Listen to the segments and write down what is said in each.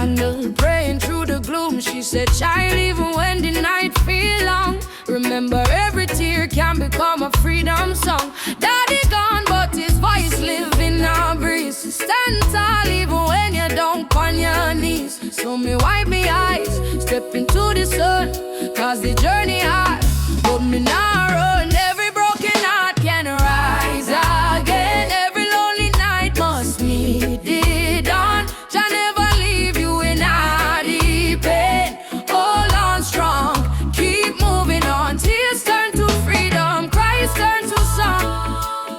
candle, praying through the gloom. She said, child, even when the night feel long, remember every tear can become a freedom song. Daddy gone, but his voice live in our breeze. Stand tall even when you don't on your knees. So me wipe me eyes, step into the sun, cause the journey hard, but me not run. Every broken heart can rise again. Every lonely night must meet the dawn. Shall never leave you in a deep pain. Hold on strong, keep moving on. Tears turn to freedom, cries turn to song.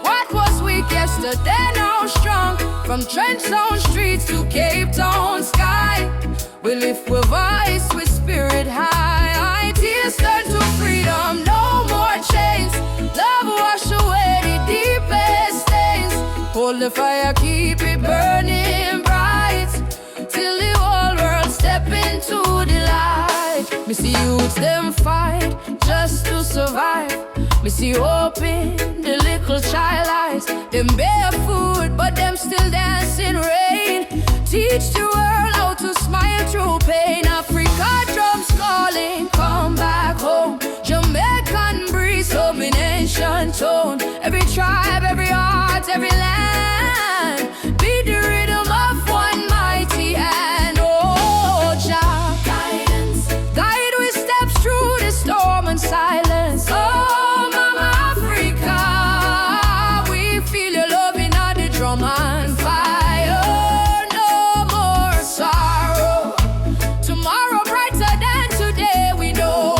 What was weak yesterday now strong. From trench zone streets to Cape Town sky, we lift with voice, with spirit high. Tears turn to freedom, no more chains. Love wash away the deepest stains. Hold the fire, keep it burning bright, till the whole world step into the light. Me see youths them fight just to survive. Me see hope in the little child eyes. Them barefoot, but them still dance in rain. Teach the world how to smile through pain. Africa drums calling, come back home. Jamaican breeze, home in ancient tone. Every tribe, every heart, every land, be the rhythm of one mighty hand. Oh, Jah, guidance, guide we steps through the storm and silence. Oh, Mama Africa, we feel your love in all the drum and fire. No more sorrow, tomorrow brighter than today, we know.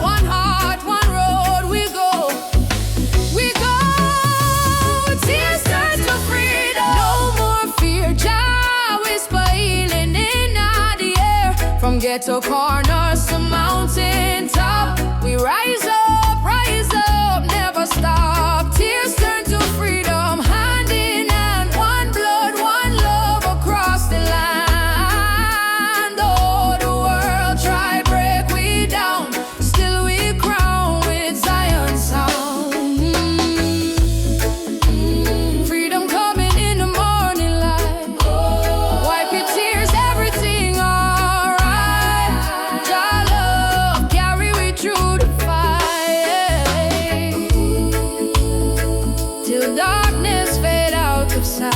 One heart, one road, we go. We go, tears turn to freedom. No more fear, Jah whisper healing in the air. From ghetto corners to mountain top, we rise up, never stop. Tears turn to freedom, hand in hand, one blood, one love across the land. Oh, the world try break we down, still we crown with Zion sound. Freedom coming in the morning light. Wipe your tears, everything alright. Jah love carry we through the fight, till darkness fade out of sight.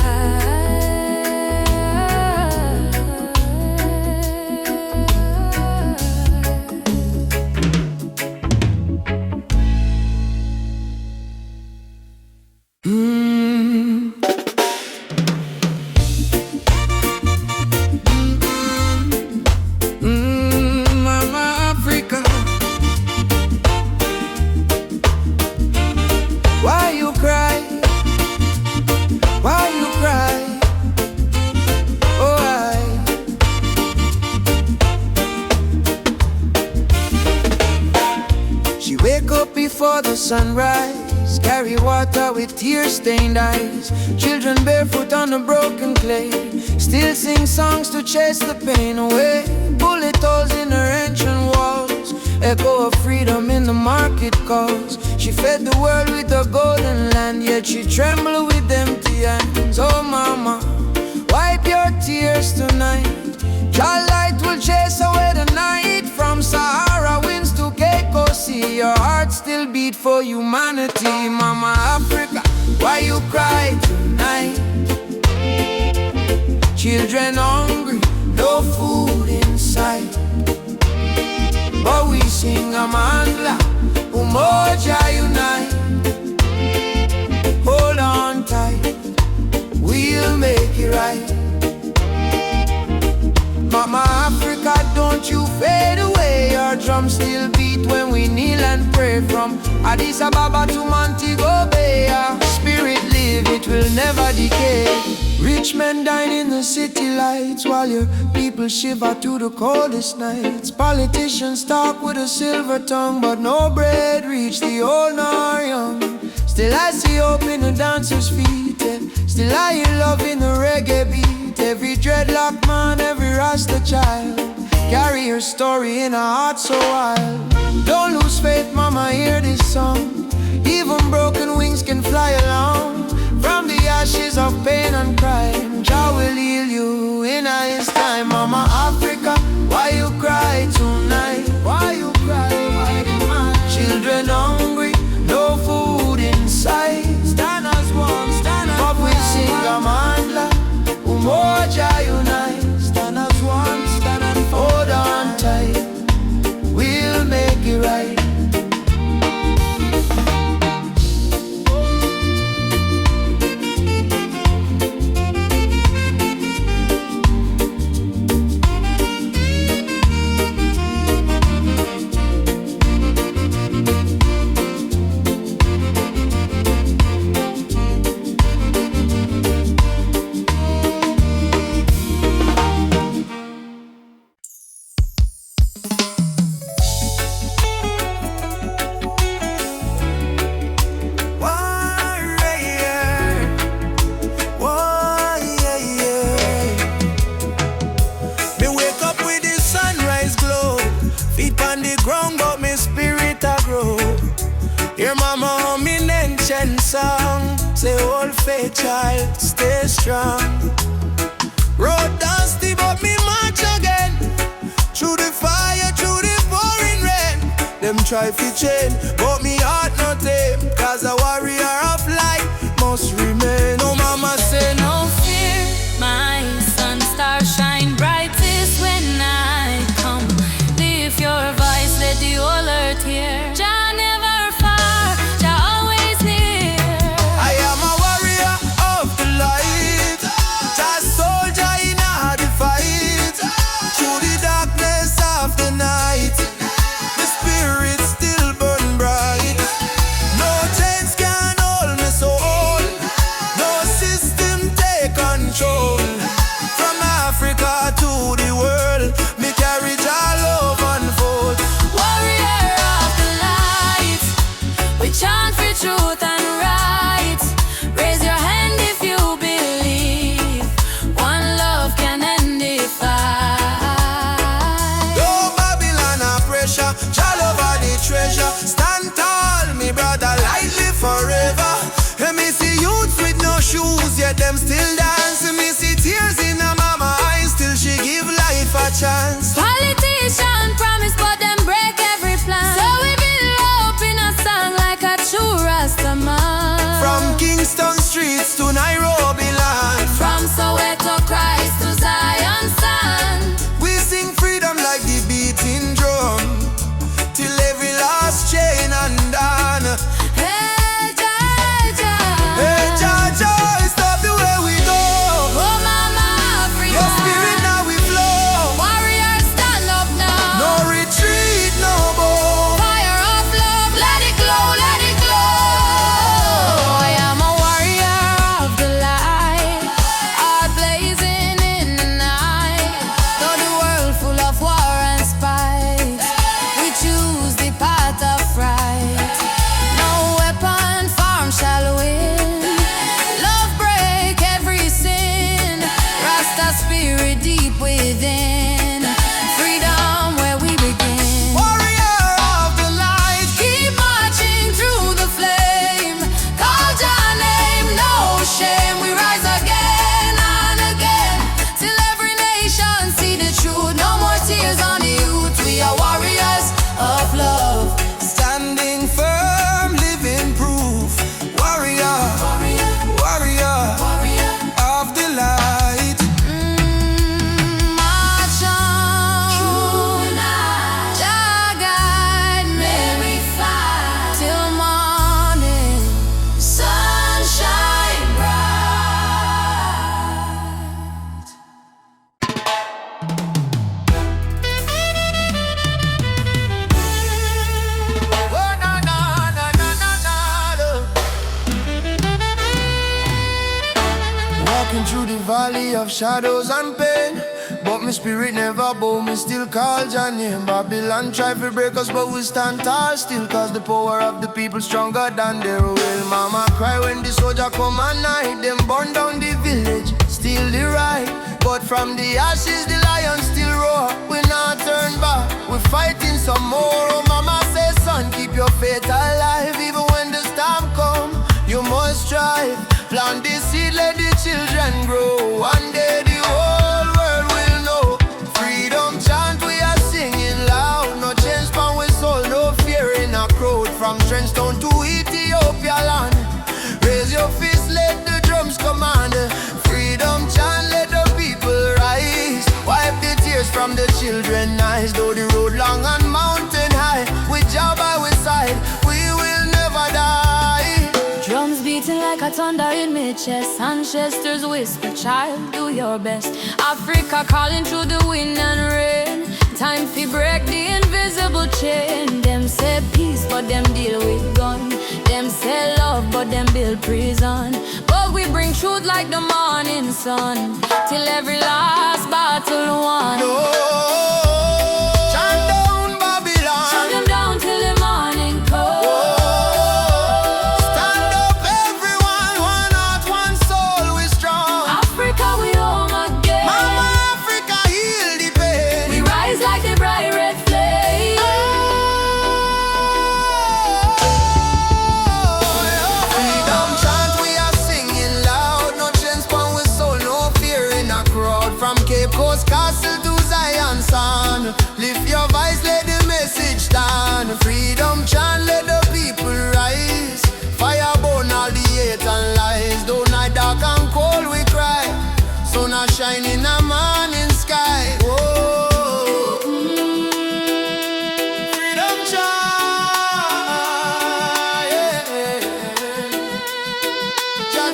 Mama Africa, why you cry? Why you cry? Oh, she wake up before the sunrise, carry water with tear-stained eyes. Children barefoot on the broken clay, still sing songs to chase the pain away. Bullet holes in her ancient walls, echo of freedom in the market calls. She fed the world with the golden land, yet she trembled with empty hands. Oh mama, wipe your tears tonight. Your light will chase away the night. From Sahara winds to Cape Coast Sea, your heart still beat for humanity. Mama Africa, why you cry tonight? Children hungry, no food in sight, but we sing Amandla, Umoja unite. Hold on tight, we'll make it right. Mama Africa, don't you fade away. Your drums still beat when we kneel and pray. From Addis Ababa to Montego Bay, our spirit live, it will never decay. Rich men dine in the city lights, while your people shiver through the coldest nights. Politicians talk with a silver tongue, but no bread reach the old nor young. Still I see hope in the dancers' feet, and still I hear love in the reggae beat. Every dreadlock man, every Rasta child, carry your story in a heart so wild. Don't lose faith, mama, hear this song. Even broken wings fly along. From the ashes of pain and crime, Jah will heal you me mention song. Say old faith child, stay strong. Road dusty but me march again. Through the fire, through the pouring rain. Them try to chain, but me heart not tame. Cause a warrior of light must remain. No mama say no fear. My sun star shine brightest when I come. Lift your voice, let the whole earth hear. Jah never far, Jah always near. I am a warrior of the light. Jah soldier in a the fight. Through the darkness of the night, the spirit still burn bright. No chains can hold me soul. No system take control. From Africa to the world, me carry Jah love unfold. Warrior of the light, we chant for truth and right. Raise your hand if you believe one love can end the fight. No Babylon a pressure, Jah love are the treasure. Stand tall, me brother, lightly forever. And me see youths with no shoes, yet them still dance. And me see tears in a mama eyes, still she give life a chance. Politician promise, but them break every plan. So we build hope in a song like a true Rasta man. From Kingston streets to Nairobi land, From Soweto Christ to Zion sand. we sing freedom like the beating drum, till every last chain undone. Hey, Jah, Jah. Hey Jah, Jah, stop the way we go. Oh, Mama Africa. Your spirit now we flow. Warriors stand up now. No retreat, no bow. Fire of love, let it glow, let it glow. I am a warrior of the light, heart blazing in the night. Though the world full of war and spite, we choose the path of right. No weapon formed shall win. Love break every sin. Rasta spirit deep within. Freedom where we begin. Warrior of the light, Keep marching through the flame. Call Jah name, no shame. We rise again and again, till every nation see the truth. No more tears on the youth. We are warriors of love. standing firm, living proof. Warrior, warrior of the light. March on. Jah guide me till morning. Sunshine bright. Oh, na, na, na, na, na, na, na. Walking through the valley of shadows and pain, but my spirit never bow, me still call Jah name. Babylon try to break us, but we stand tall still. Cause the power of the people stronger than their will. Mama cry when the soldier come at night. Them burn down the village, steal the right. But from the ashes the lion still roar. We not turn back, we fighting some more. Oh mama say son, keep your faith alive. Even when the storm come, you must strive. Plant the seed, let the children grow. One day the whole world will know. Freedom chant we are singing loud. No change from we soul, no fear in a crowd. From Trenchtown to Ethiopia land, raise your fist, let the drums command. Freedom chant, let the people rise. Wipe the tears from the children's eyes. Though the road long and mountain high, with Jah by our side, we will never die. Drums beating like a thunder in my chest. Ancestors whisper, child, do your best. Africa calling through the wind and rain. Time to break the invisible chain. Them say peace, but them deal with gun. Them say love, but them build prison. But we bring truth like the morning sun, till every last battle won. No, chant down Babylon. Shut them down till the morning comes. Stand up everyone, one heart, one soul, we strong. Africa, we home again. Mama Africa, heal the pain. We rise like the bright red flame. Oh,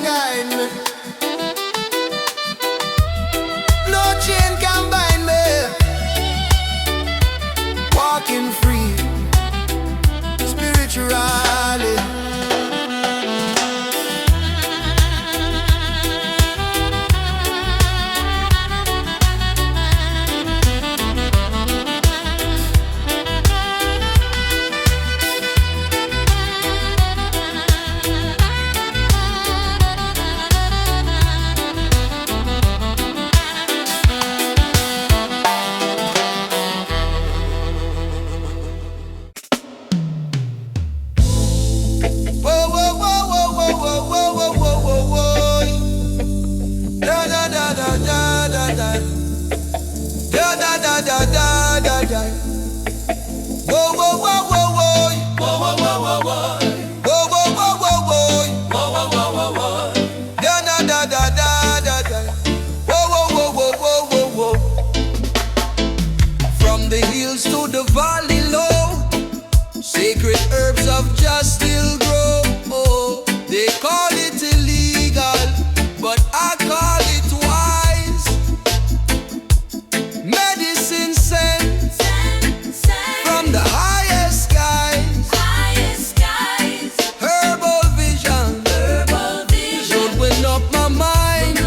guide me. No chain can bind me. Walking free, spiritually. From the hills to the valley low, sacred herbs of just still grow. Oh, they call it illegal, but I call it wise. Medicine sent from the highest skies. Herbal vision open up my mind.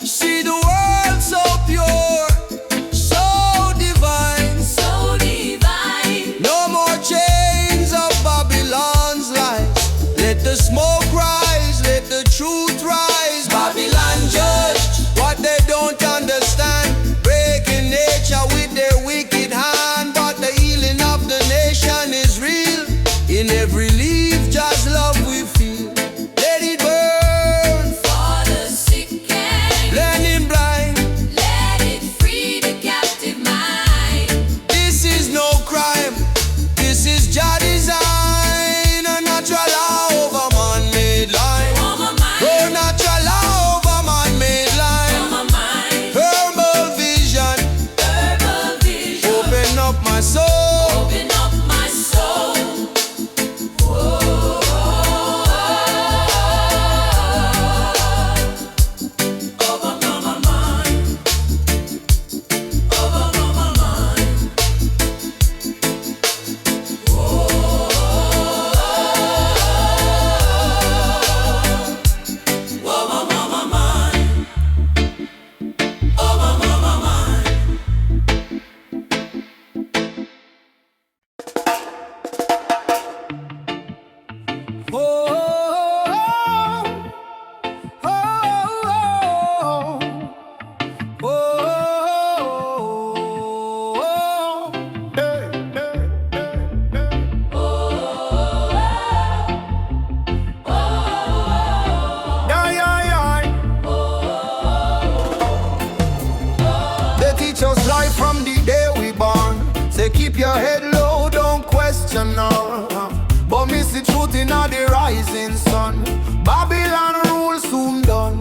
See the world so pure, so divine. No more chains of Babylon's lies. Let the smoke rise, let the truth rise. Babylon judge what they don't understand, breaking nature with their wicked hand. But the healing of the nation is real. In every leaf, just love we feel. Let it burn For the sick and blending blind. let it free the captive mind. This is no crime, this is Jah design. A natural law over man-made line. On my mind, Oh, natural law over man-made line. on my mind. Herbal vision, Herbal vision, open up my soul. open up my soul. Over my mind, over my mind. Over my mind, over my mind. They teach us life from the day we born. Say keep your head low, don't question none. But miss the truth in all the rising sun. Babylon rule soon done.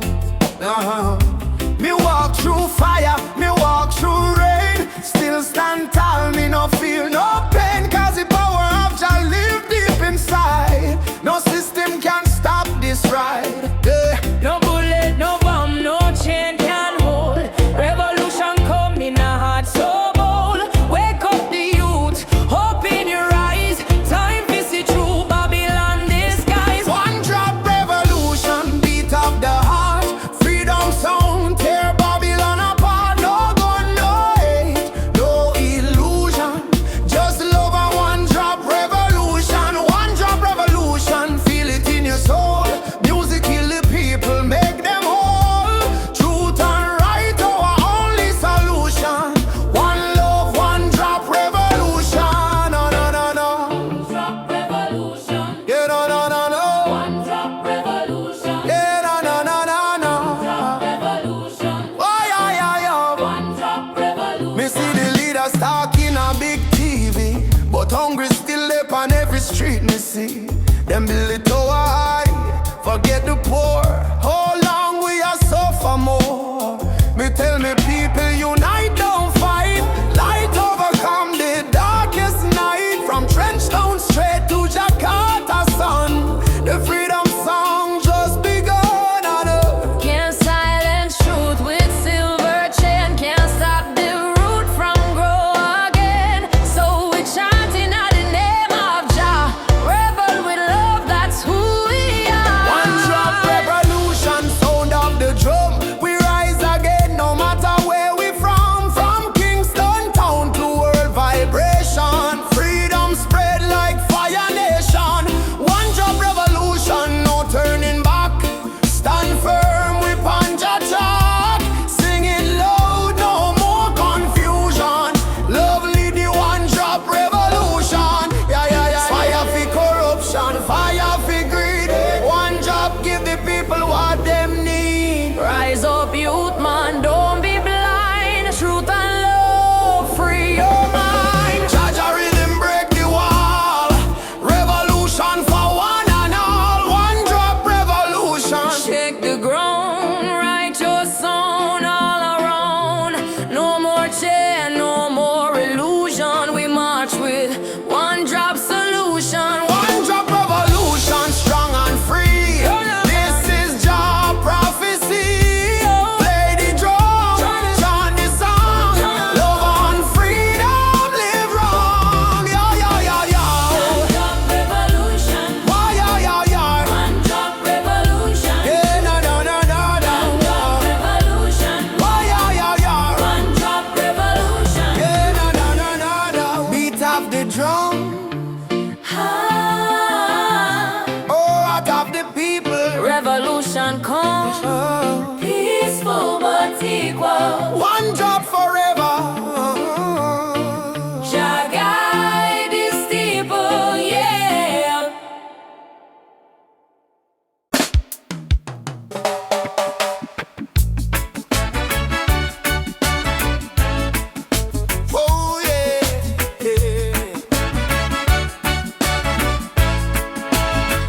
Me walk through fire, me walk through rain. Still stand tall, me no feel no pain. Cause the power of Jah live deep inside. No system can stop this ride. Yeah. No bullet, no bomb, no chain can hold. Revolution come in a heart so bold. Wake up the youth, open your eyes. Time to see through Babylon disguise. One drop revolution, beat of the heart. Freedom sound, tear Babylon apart. No gun, no hate, no illusion. Just love and one drop revolution. One drop revolution, feel it in your soul. Music kill the people, make them whole. Truth and right, our only solution. One love, one drop revolution. No, no, no, no. Drop revolution, Yeah, no, no, no, no. one drop revolution. Yeah, no, no, no, no, no. Drop revolution, Oh, yeah, yeah, yeah. one drop revolution. Me see the leaders talking on big TV, but hungry still up on every street me see. Them build it tower high, forget the poor. How long we are suffer more? Me tell me people unite, don't fight. Light overcome the darkest night. From Trenchtown straight to Jakarta sun. The freedom song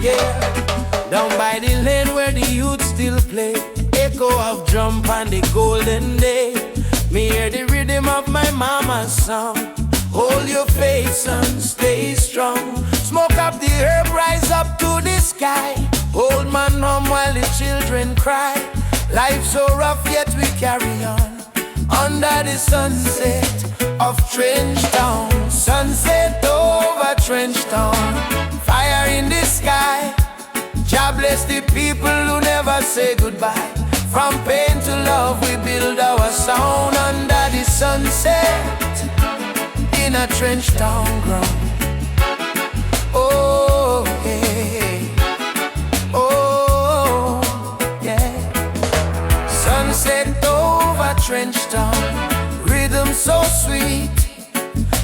yeah. Down by the lane where the youth still play, echo of drum on the golden day. Me hear the rhythm of my mama's song. Hold your faith, son, stay strong. Smoke up the herb, rise up to the sky. Old man hum while the children cry. Life so rough yet we carry on. Under the sunset of Trench Town. Sunset over Trench Town. Fire in the sky. God bless the people who never say goodbye. From pain to love we build our sound. Under the sunset in a Trench Town ground. Oh, hey. Oh, yeah. Sunset over Trench Town. Rhythm so sweet.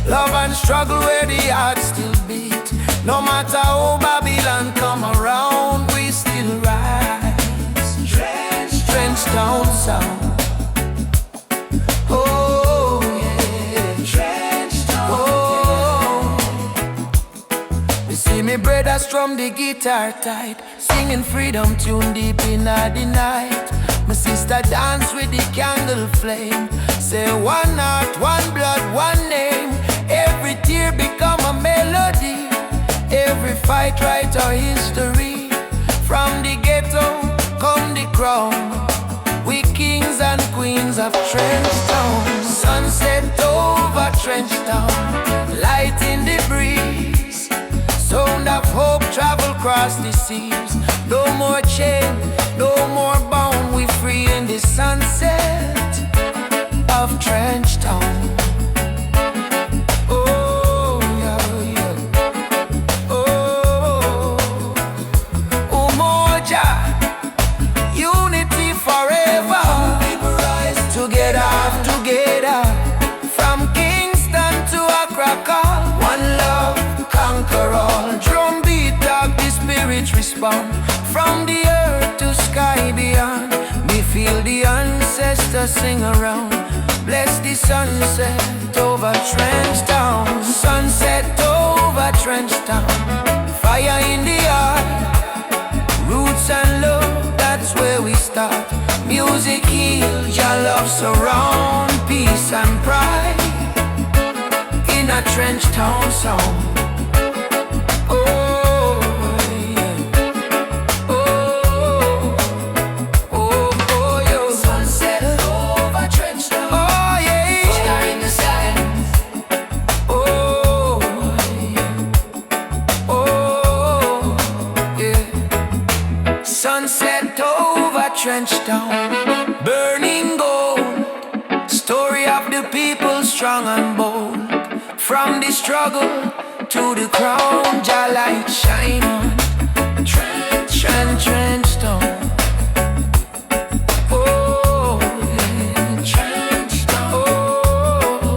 Love and struggle where the heart still beat. No matter how Babylon come around, we still rise. Trench Town sound. Oh, yeah. Trench Town. Oh. You see me brother strum the guitar tight, singing freedom tune deep in the night. My sister dance with the candle flame. Say one heart, one blood, one name. Every tear become a melody. Every fight write our history. From the ghetto come the crown. We kings and queens of Trench Town. Sunset over Trench Town. Light in the breeze. Sound of hope travel across the seas. No more chain, no more bound. We free in the sunset of Trench Town. Oh, yeah, yeah. Oh, Umoja, unity forever. Together, together. From Kingston to Accra, one love, conquer all. Drum beat up, the spirit respond. From the earth to sky beyond, we feel the ancestors sing around. Bless the sunset over Trench Town. Sunset over Trench Town. Fire in the heart. Roots and love, that's where we start. Music heals, your love surround. Peace and pride in a Trench Town song. Oh, yeah. Oh, oh, oh, yo. Sunset over Trench Town. Oh, yeah. Fire in the sky. Oh, yeah. Oh, yeah. Sunset over Trench Town. Burning gold. Story of the people strong and bold. From the struggle to the crown, Jah light shine on Trench Town. Oh, yeah. Trench Town. Oh.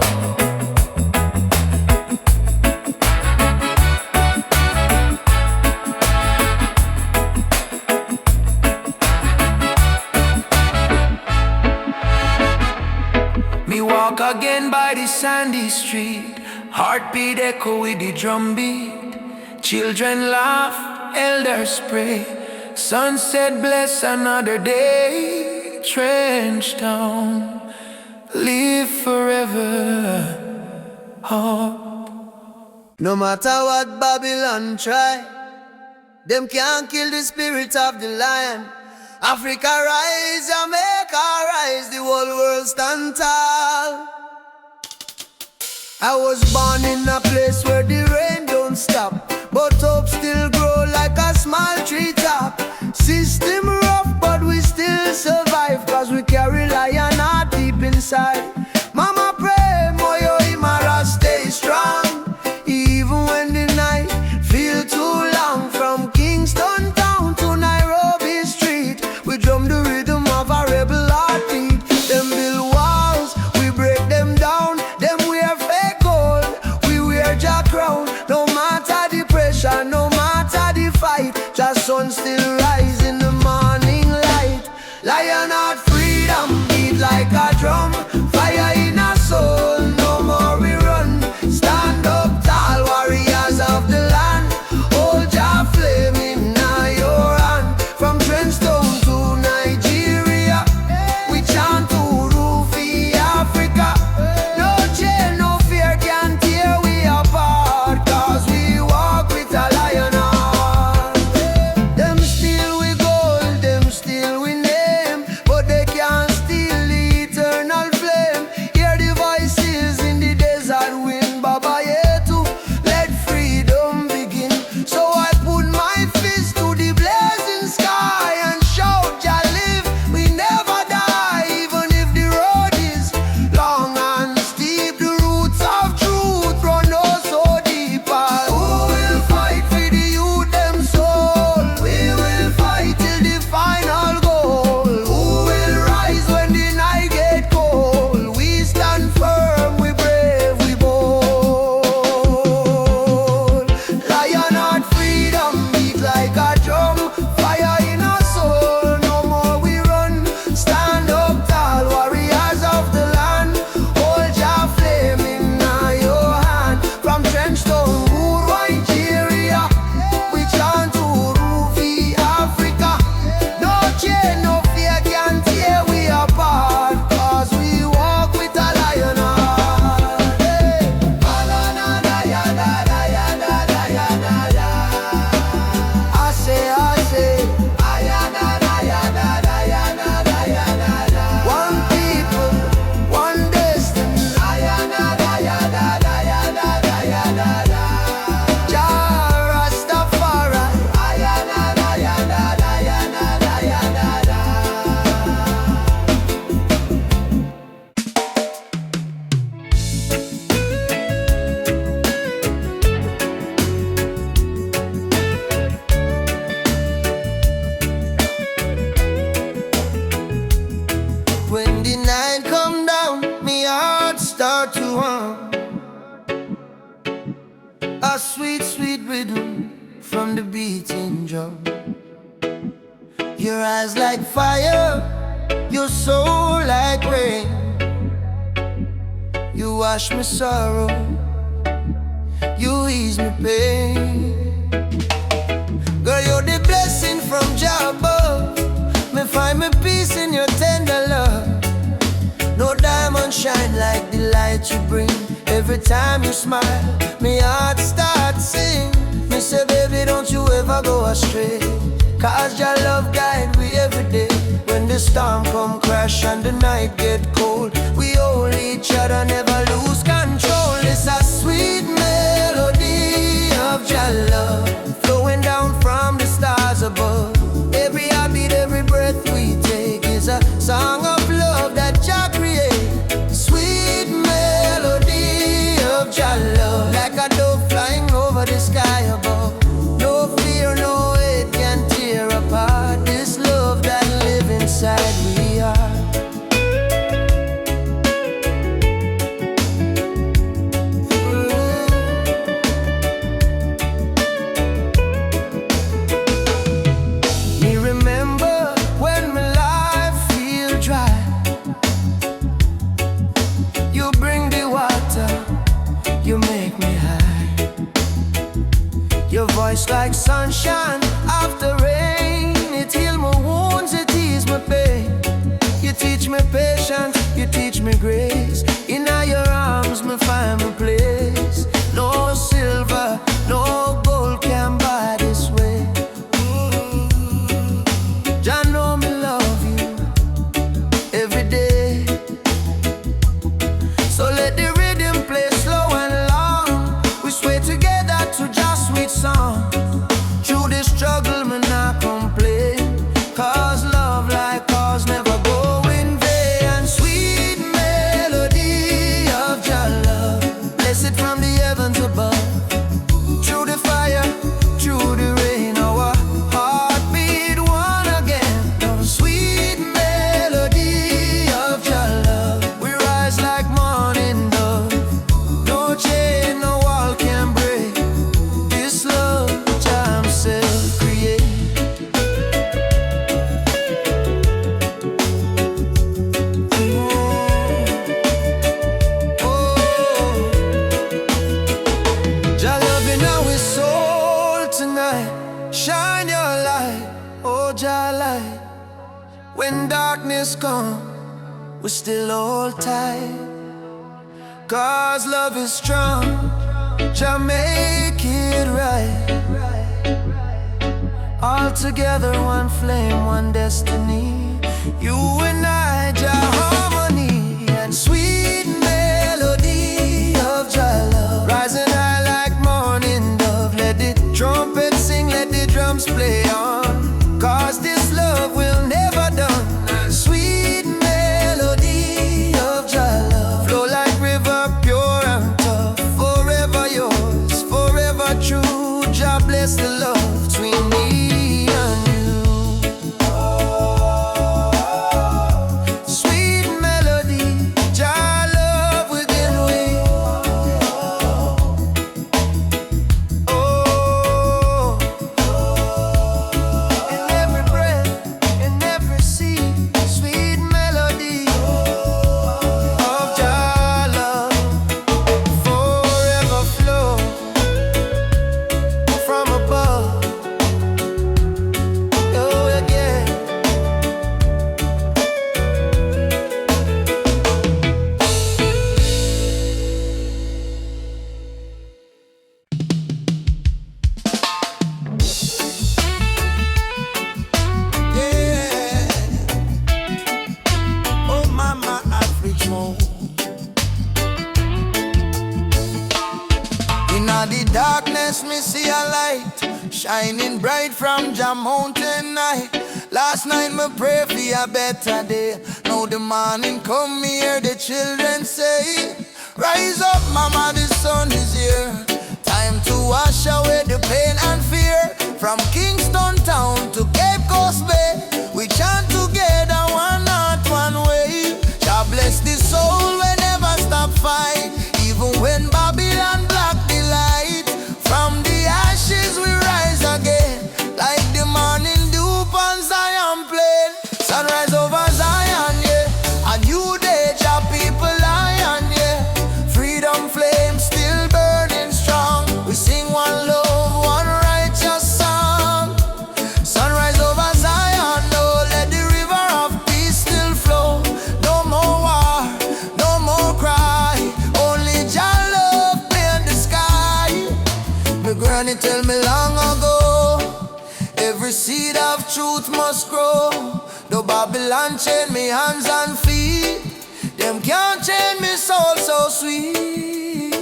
Me walk again by the sandy street. Heartbeat echo with the drum beat. Children laugh, elders pray. Sunset bless another day. Trench Town, live forever. Oh. No matter what Babylon try, them can't kill the spirit of the lion. Africa rise, Jamaica rise, the whole world stand tall. I was born in a place where the rain don't stop, but hope still grow like a small tree top. System rough, but we still survive, cause we carry lion heart deep inside. Mama pray, moyo imara stay strong, even when the night feel too long. From Kingston town to Nairobi street, we drum the rhythm of a rebel heartbeat. Them build walls, we break them down. Them wear fake gold, we wear Jah crown. No matter the pressure, no matter the fight, Jah sun still rise in the morning light. Lion heart freedom beat like a drum. Fire in our soul, no more we run. Stand up tall, warriors of the land. Hold Jah flame in the beating drum. Your eyes like fire, your soul like rain. You wash my sorrow, you ease my pain. Girl, you're the blessing from Jah above. Me find my peace in your tender love. No diamond shine like the light you bring. Every time you smile, me heart starts sing. Me say, baby, don't you ever go astray, 'cause your love guide we every day. When the storm come crash and the night get cold, we hold each other, never lose control. It's a sweet melody of your love, flowing down from the stars above. Every heartbeat, every breath we take is a song of love that Jah create. Sweet melody of your love, like a dove flying over the sky above. No fear, no hate can tear apart this love that live inside we are. Me remember when my life feel dry, you bring the water, you make me high. Your voice like sunshine after rain, it heal my wounds, it ease my pain. You teach me patience, you teach me grace. In your arms me find my place. No silver, no gold can buy this way. Jah know me love you every day. So let the rhythm play slow and long. We sway together to just sweet song. Through this struggle, me not complain, 'cause love like ours never go in vain. And sweet melody of your love, blessed from the heavens above. Through the fire, through the rain, our heartbeat one again. Oh, sweet melody of your love, we rise like morning dove. No chain, no wall can break this love Jah himself create. Jah loving our soul tonight. Shine your light, oh Jah light. When darkness come, we still hold tight, 'cause love is strong. Jah make it right. All together, one flame, one destiny. You and I, Jah harmony. And sweet melody of Jah love, rising high like morning dove. Let the trumpet sing, let the drums play on, 'cause this love will never done. And sweet melody of Jah love, flow like river, pure and tough. Forever yours, forever true. Jah bless the love between me and you. Sweet melody, Jah love within we. Oh, in every breath, in every seed, sweet melody of Jah love, forever flow from above. Oh, again. Yeah. Oh, mama, Africa more. In the darkness, me see a light shining bright from Jah mountain night. Last night me pray for a better day. Now the morning come, me hear the children say, rise up, mama, the sun is here. Time to wash away the pain and fear. From Kingston town to Cape Coast Bay, we chant together, one heart, one way. Jah bless the soul, we never stop fight. Even when Babylon block the light, from the ashes we rise again. granny tell me long ago, every seed of truth must grow. Though Babylon chain me hands and feet, them can't chain me soul so sweet.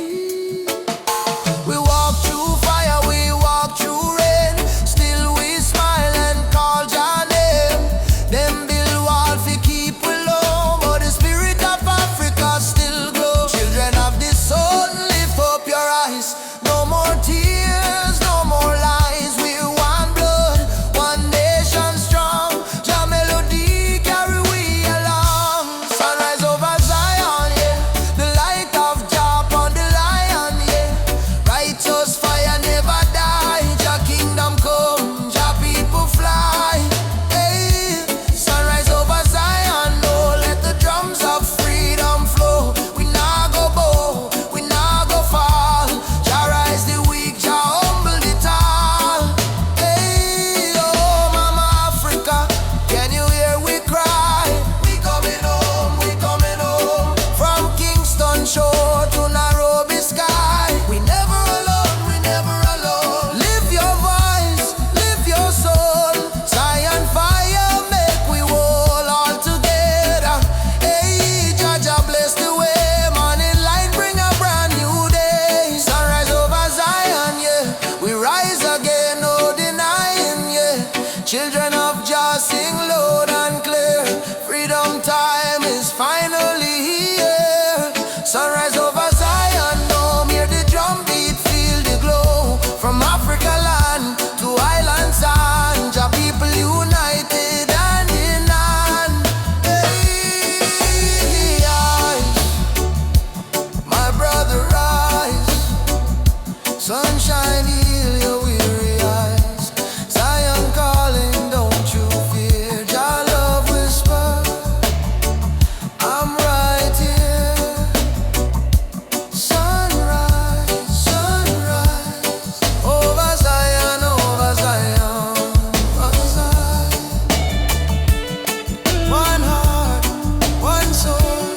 We walk through fire, we walk through rain, still we smile and call Jah name. Them build wall fi keep we low, but the spirit of Africa still glow. Children of the sun, lift up your eyes. No more tears, no more lies. We're one blood, one nation strong. Jah melody carry we along. Sunrise over Zion, yeah. The light of Jah upon the lion, yeah. Righteous fire never die. Jah kingdom come, Jah people fly. Hey, sunrise over Zion, no. Let the drums of freedom flow. We nah go bow, we nah go fall. Jah rise the weak, Jah humble the tall. Hey, oh Mama Africa, can you hear we cry? We coming home, we coming home. From Kingston shore to Nairobi sky. We never alone, we never alone. Live your voice, live your soul. Zion fire make we whole all together. Hey, Jah Jah bless the way. Morning light bring a brand new day. Sunrise over Zion, yeah. We rise again, no denying, yeah. Children of Jah sing loud and clear. Freedom time is finally here. Sunrise over Zion, no. Hear the drum beat, feel the glow. From Africa land to island sand, Jah people united hand in hand. Hey, rise, my brother rise. Sunshine heal your weary eyes. Zion calling, don't you fear. Jah love whisper, I'm right here. Sunrise, sunrise, over Zion, over Zion, over Zion. One heart, one soul,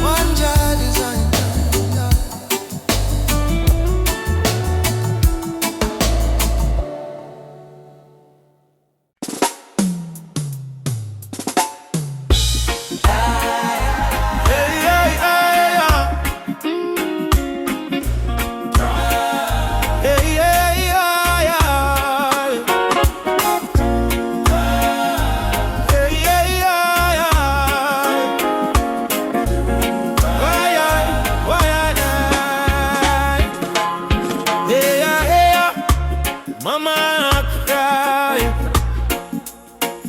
one Jah design. Mama cry,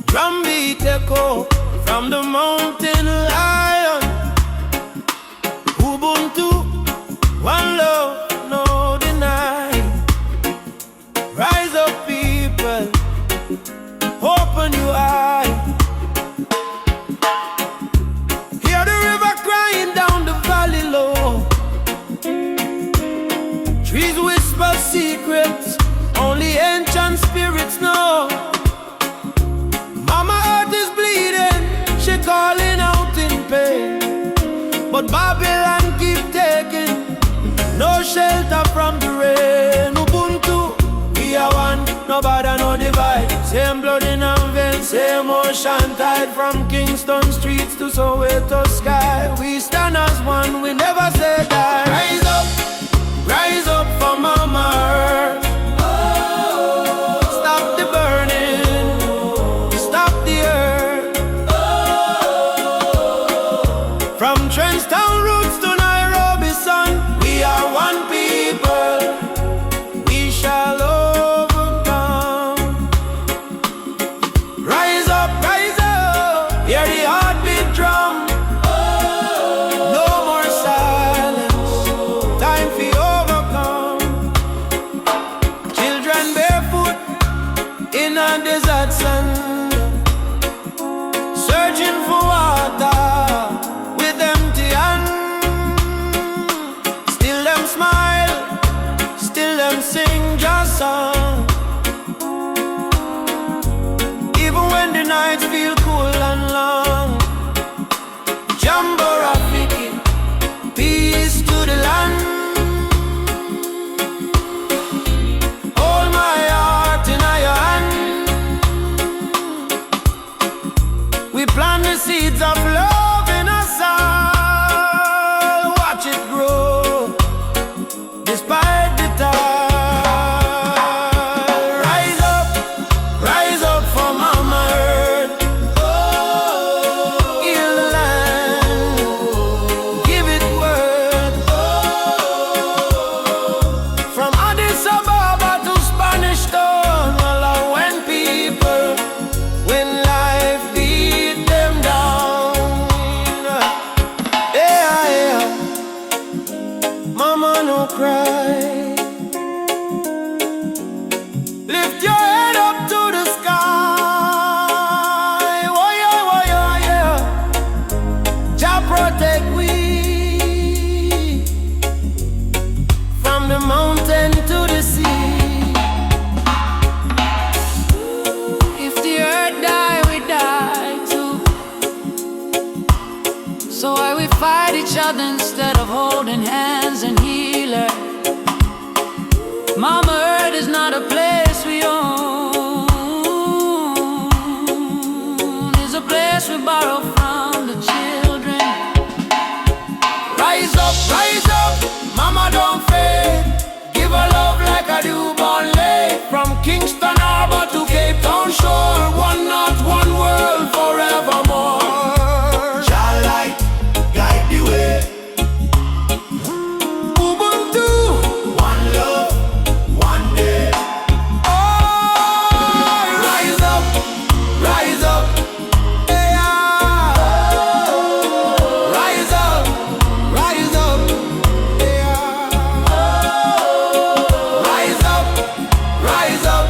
drum beat echo from the mountain lion. Ubuntu, one love, no deny. Rise up, people, open your eye. Hear the river crying down the valley low. Trees whisper secrets only ancient spirits know. Mama earth is bleeding, she calling out in pain. But Babylon keep taking no shelter from the rain. Ubuntu, we are one, no bother, no divide. Same blood in our veins, same ocean tide. From Kingston streets to Soweto sky, we stand as one, we never say die. Rise up for Mama Earth. Stop the burning, stop the earth. From Trenchtown roots to Nairobi sun, we are one people, we shall overcome. Rise up, hear the heartbeat drum. No more silence, time for overcome. Children barefoot in a desert sand, searching for water with empty hand. Still them smile, still them sing just song. Even when the nights feel cool and long. Jambo Rafiki, peace to the land. seeds of love in us all. Watch it grow, despite the tide. Rise up for Mama Earth. Heal the land, give it worth. From Addis Ababa to Spanish Town, well, when people, when life beat them down, yeah, yeah. Mama, no cry. Lift your head up to the sky. Oh yeah, oh yeah, yeah. Jah protect we from the mountain to the sea. If the earth die, we die too. So why we fight each other instead of holding hands and heal her? Mama Earth is not a place we own. It's a place we borrow from the children. Rise up, Mama, don't fade. Give her love like a newborn lay. From Kingston Harbor to Cape Town shore, one not one world forevermore. Shall light guide the way. Ubuntu, one love, one day. Oh, rise up, yeah. Rise up, yeah. Rise up.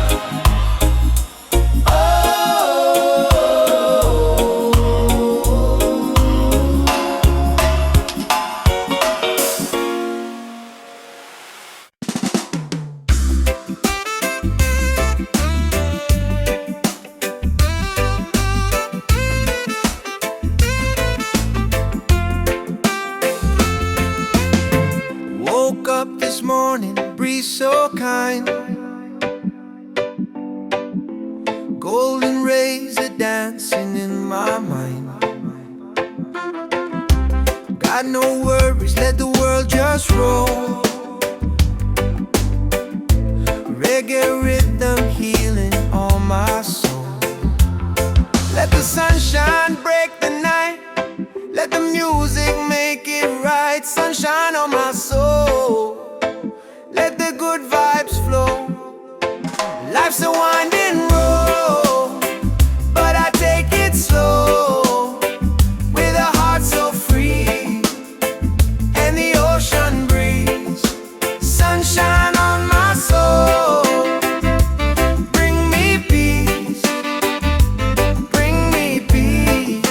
Woke up this morning, breeze so kind. Golden rays are dancing in my mind. Got no worries, let the world just roll. Reggae rhythm healing all my soul. Let the sunshine break the night. Let the music make it right. Sunshine on my soul. Let the good vibes flow. Life's a winding road, but I take it slow. With a heart so free and the ocean breeze. Sunshine on my soul. Bring me peace. Bring me peace.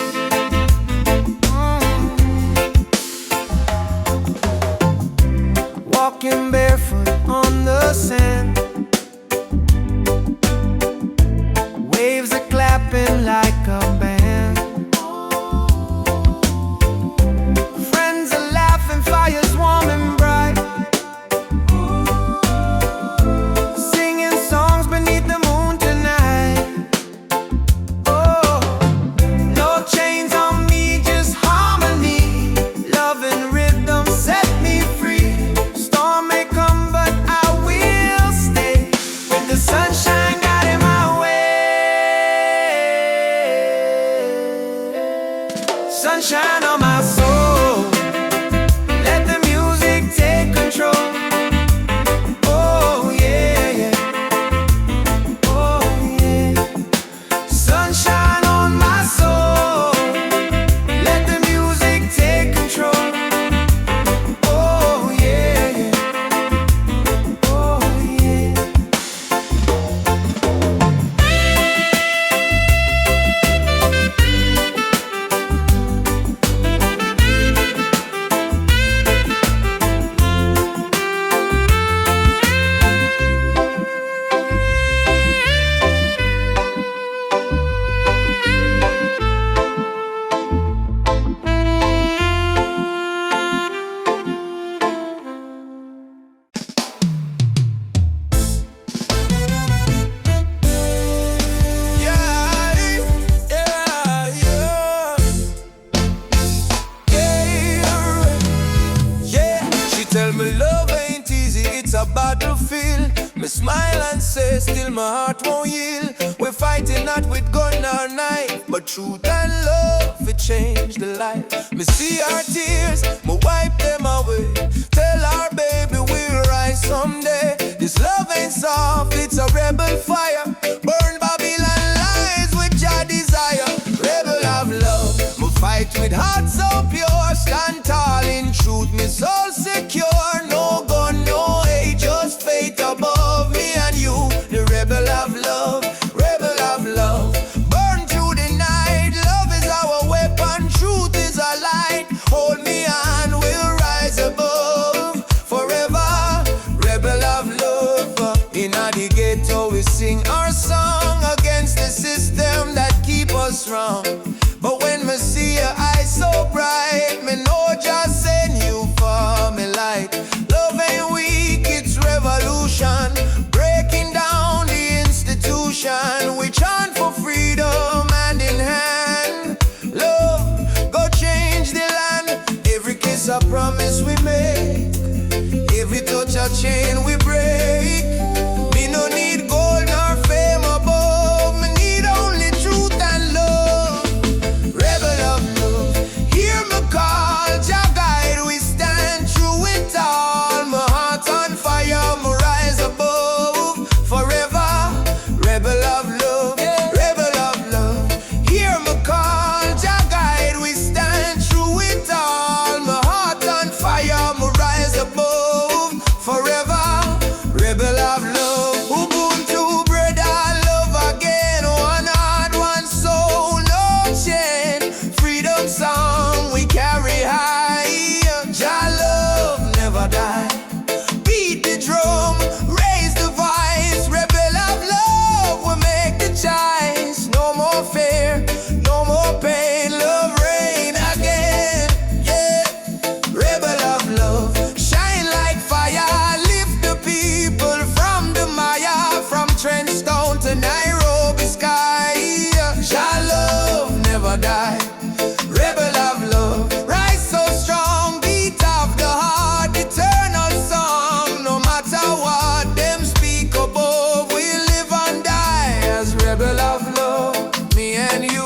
Walking barefoot on the sand. Waves are clapping like a band. Friends are laughing, fires warm and bright. Singing songs beneath the moon tonight. Oh, no chains on me, just harmony. Love and rhythm set me free. Storm may come, but I will stay. With the sunshine guiding my way. Sunshine on my soul. Let the music take control. Oh yeah, yeah. Oh yeah. Sunshine on my soul. Let the music take control. Oh yeah, yeah. Oh yeah. way, still my heart won't yield. We're fighting not with gun or knife, but truth and love, it changed the life. Me see our tears, me wipe them away. Tell our baby we'll rise someday. This love ain't soft, it's a rebel fire. Burn Babylon lies with your desire. Rebel of love, me fight with heart so pure. Stand tall in truth, me soul secure. No gun, no hate, just faith above me and you. The rebel of love, rebel of love. Burn through the night, love is our weapon, truth is our light. Hold me and we'll rise above forever. Rebel of love. In the ghetto we sing our song against the system that keep us wrong. But when me see your eyes so bright, me know just send you for me light. Love ain't weak, it's revolution, breaking down the institution. We chant for freedom hand in hand. Love, go change the land. Every kiss a promise we make, every touch a chain we break. Me no need gold nor fame above, me need only truth and love. Rebel of love, hear me call, Jah guide we stand through it all. My heart on fire, me rise above forever. Rebel of love, rebel of love, hear me call, Jah guide we stand through it all. My heart on fire, me rise above forever. Rebel of love, Ubuntu, brother, love again. One heart, one soul, no chain. Freedom song we carry high. Jah love never die. Beat the drum, raise the voice. Rebel of love, we make the choice. No more fear, no more pain. Love reign again. Yeah, rebel of love, shine like fire. Lift the people from the Maya, from Trenchtown to Nairobi sky. Jah love never die. Rebel of love, rise so strong, beat of the heart, eternal song. No matter what them speak above, we live and die as rebel of love. Me and you,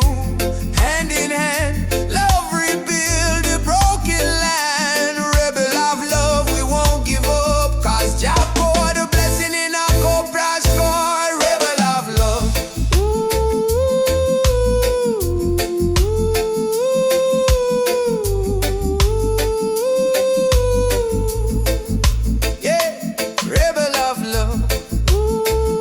hand in hand, love rebuild the broken land. Rebel of love, we won't give up, cause Jah pour the blessing in our cobra score. Rebel of love. Yeah, rebel of love.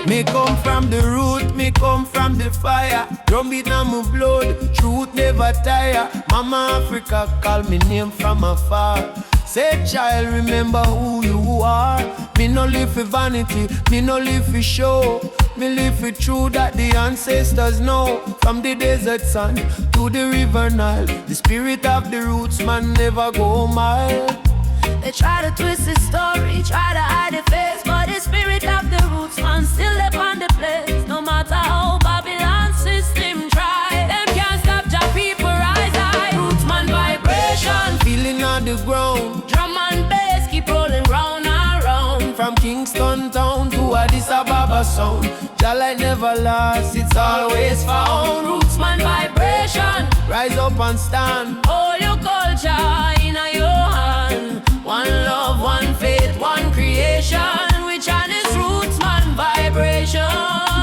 Me come from the root, me come from the fire. Drum beat on my blood, truth never tire. Mama Africa call me name from afar. Say child, remember who you are. Me no live for vanity, me no live for show. Me live for truth that the ancestors know. From the desert sun to the river Nile, the spirit of the roots man never go mild. They try to twist the story, try to hide the face, but the spirit of the roots man still live on the place. No matter how Babylon system try, them can't stop Jah people rise high. Roots man vibration, Feeling on the ground, drum and bass keep rolling round and round. from Kingston town to Addis Ababa sound. Jah light never lost, it's always found. Roots man vibration, Rise up and stand. all your culture in your hand. One love, one faith, one creation. Which one is roots man vibration?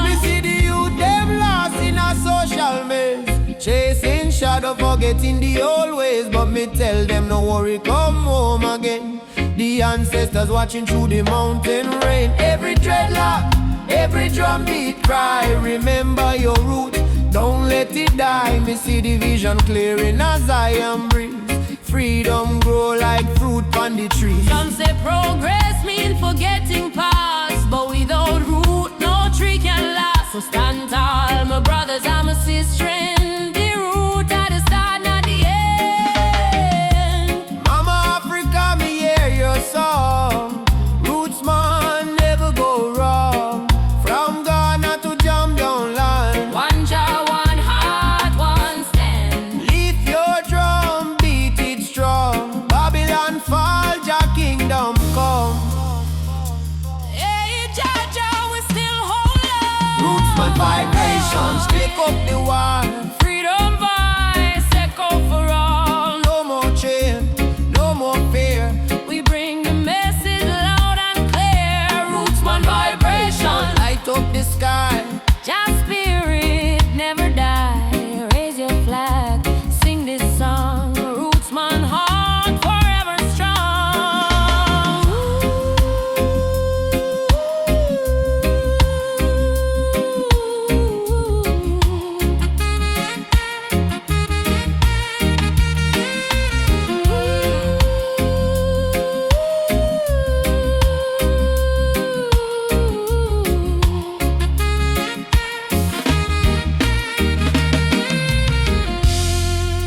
Me see the youth them lost in a social maze, chasing shadow, forgetting the old ways. But me tell them no worry, come home again. The ancestors watching through the mountain rain. Every dreadlock, every drum beat cry, remember your root. Don't let it die. Me see the vision clearing as I am breathe. Freedom grow like fruit on the tree. Some say progress mean forgetting past, but without root, no tree can last. So stand tall, my brothers and my sisters. The root at the start, not the end. Mama Africa, me hear your song. Roots man never go wrong. From Ghana to jam down land. One jaw, one heart, one stand. Lift your drum, beat it strong. Babylon fall, Jah kingdom come. Hey, Jaja, we still hold on. Rootsman vibrations, pick up the one. Freedom voice, echo for all. No more chain, no more fear. We bring the message loud and clear. Rootsman vibration, Light up the sky. Jah spirit never die. Raise your flag, sing this song. Rootsman heart forever strong.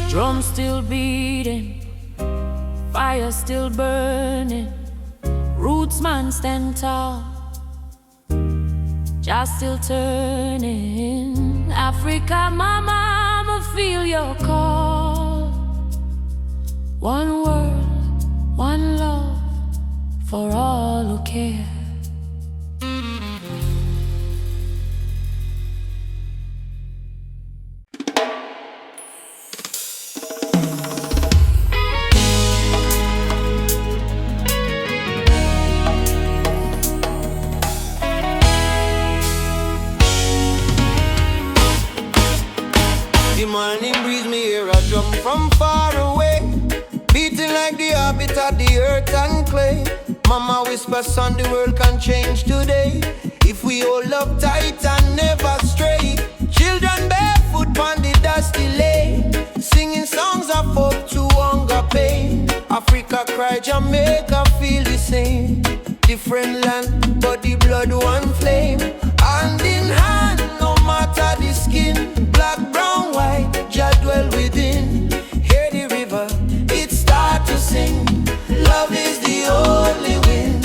Drum still beating, fire still burning. Rootsman stand tall, just still turning. Africa, mama, I'ma feel your call. One world, one love, for all who care. The morning breeze, me hear a drum from far away, beating like the heartbeat of the earth and clay. Mama whisper, son, the world can change today if we all up tight and never stray. Children barefoot on the dusty lane, singing songs of hope to hunger pain. Africa cry, Jamaica feel the same. Different land, but the blood one flame. Hand in hand, no matter the skin. Black, brown, white, Jah dwell within. Hear the river, it start to sing. Love is the only win.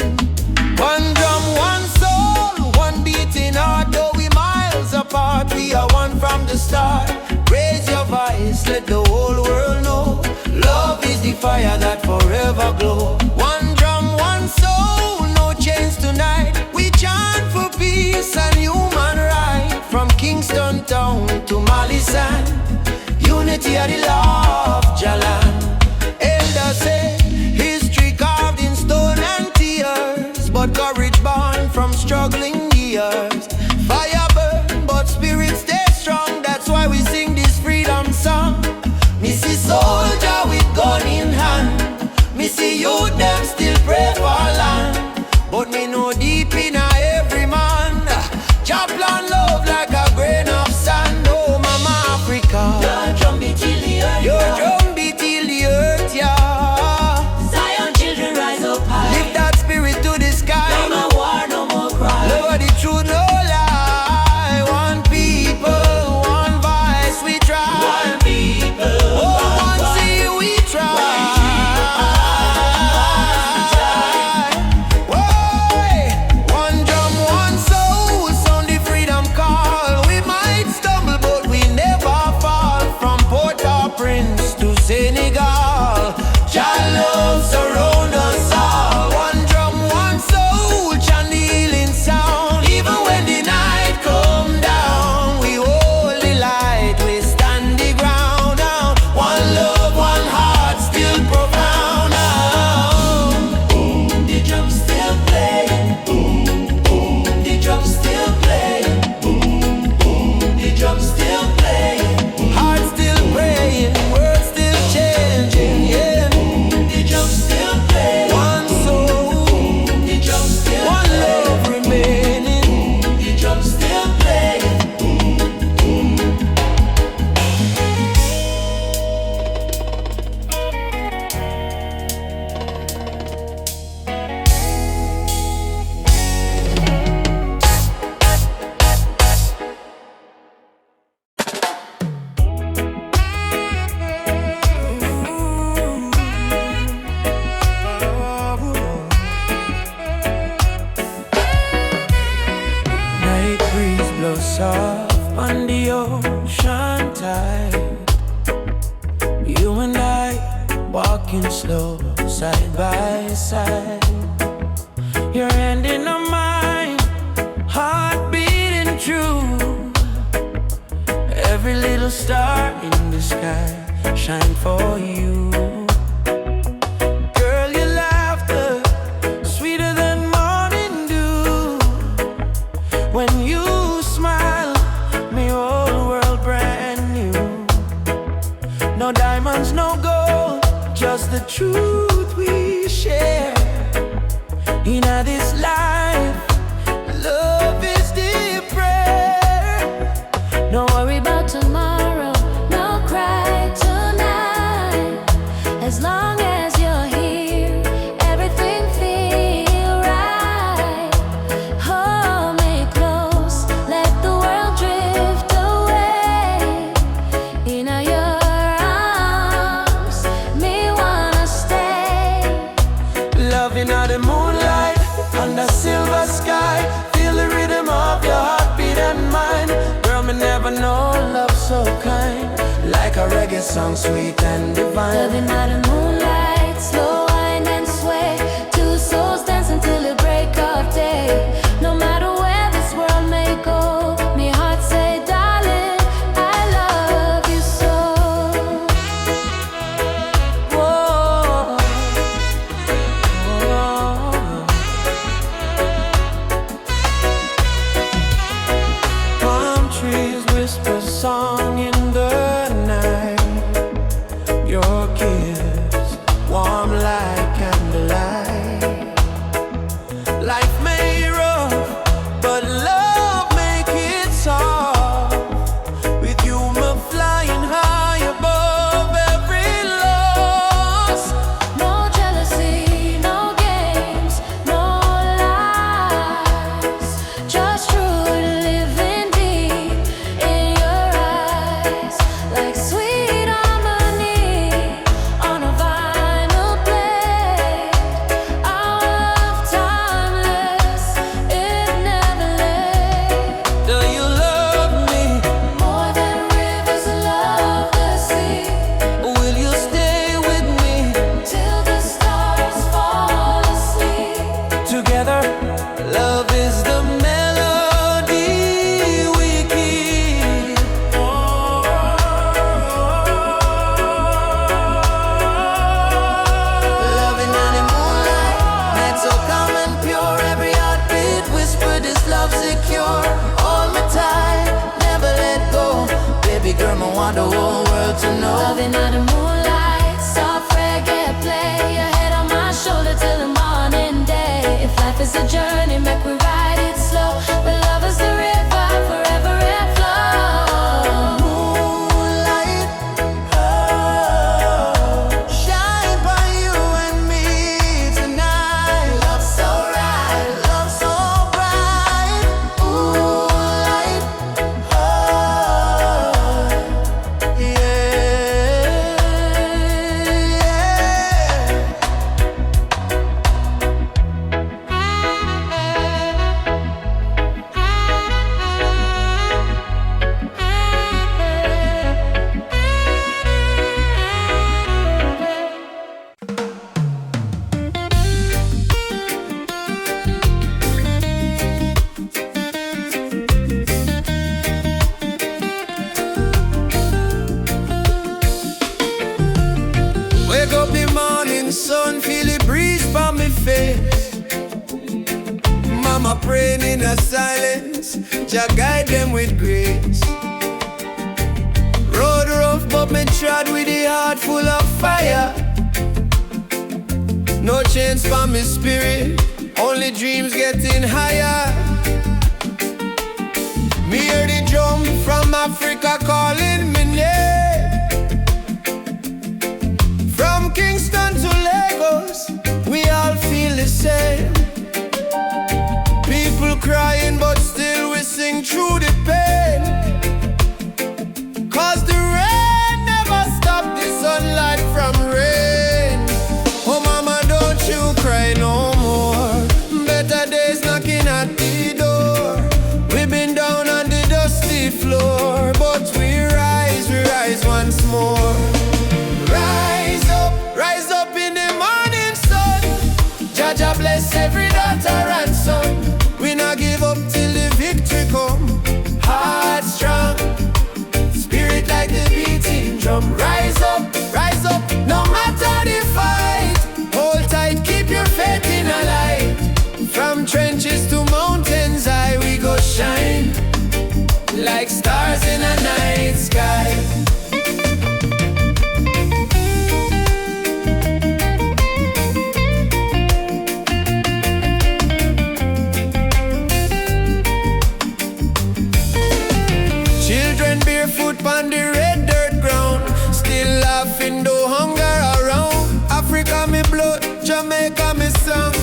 One drum, one soul, one beating heart. Though we miles apart, we are one from the start. Raise your voice, let the whole world know. Love is the fire that forever glow. One drum, one soul, no chains tonight. We chant for peace and human right. From Kingston town to Mali sand, unity of the law of Jalan. Elders say history carved in stone and tears, but courage born from struggling years. Fire burn, but spirit stay strong. That's why we sing this freedom song. Me see soldier with gun in hand, me see youth them still pray for land. But me know deep in every man, Jah plan love like a grain of sand. Oh, Mama Africa, Drum beat till the earth. your by side. Your hand in mine, heart beating true. Every little star in the sky shine for you. Girl, your laughter sweeter than morning dew. When you smile, me whole world brand new. No diamonds, no gold, just the truth we share. In this life, love is the prayer. Don't worry about tomorrow, no cry tonight. As long as you're here, everything feel right. Hold me close, let the world drift away. In your arms, me wanna stay. Loving out the moonlight, under silver sky. Feel the rhythm of your heartbeat and mine. Girl, me never know love so kind. Like a reggae song, sweet and divine. Loving out the moonlight, slow wind and sway. Two souls dance until the break of day. No matter where this world may go, me heart say, darling, I love you so. Whoa. Palm trees whisper song in the night. Your kiss warm like candlelight. Life may rough, but love make it soft. With you, me flying high above every loss. No jealousy, no games, no lies. Just truth living deep in your eyes. Like sweet harmony on a vinyl blade. Our love timeless, it never late. Do you love me? More than rivers love the sea. Will you stay with me? Till the stars fall asleep. Together, love is the melody we keep. Loving in the moonlight, night so calm and pure. Every heartbeat whisper this love secure. Hold me tight, never let go. Baby girl, I want the whole world to know. Loving out the moonlight, soft reggae play. Your head on my shoulder till the morning day. If life is a journey, make we ride it slow. But love is the river, forever it flows. Moonlight, oh, shine by you and me tonight. Love so right, love so bright. Moonlight, oh, yeah, Wake up the morning sun, feel the breeze from me face. Mama praying in a silence, Jah guide them with grace. Road rough, but me trod with the heart full of fire. No chains for me spirit, only dreams getting higher. Me hear the drum from Africa calling me name. From Kingston to Lagos, we all feel the same. People crying, but still we sing through the pain. Cause the rain never stop the sunlight from rain. Oh mama, don't you cry no more. Better days knocking at the door. We've been down on the dusty floor, but we rise one Jah bless every daughter and son. We not give up till the victory come. Heart strong, spirit like the beating drum. Rise up, no matter the fight. Hold tight, keep your faith in a light. From trenches to mountains high, we go shine like stars in a night sky. Children barefoot on the red dirt ground, still laughing though hunger around. Africa me blood, Jamaica me song.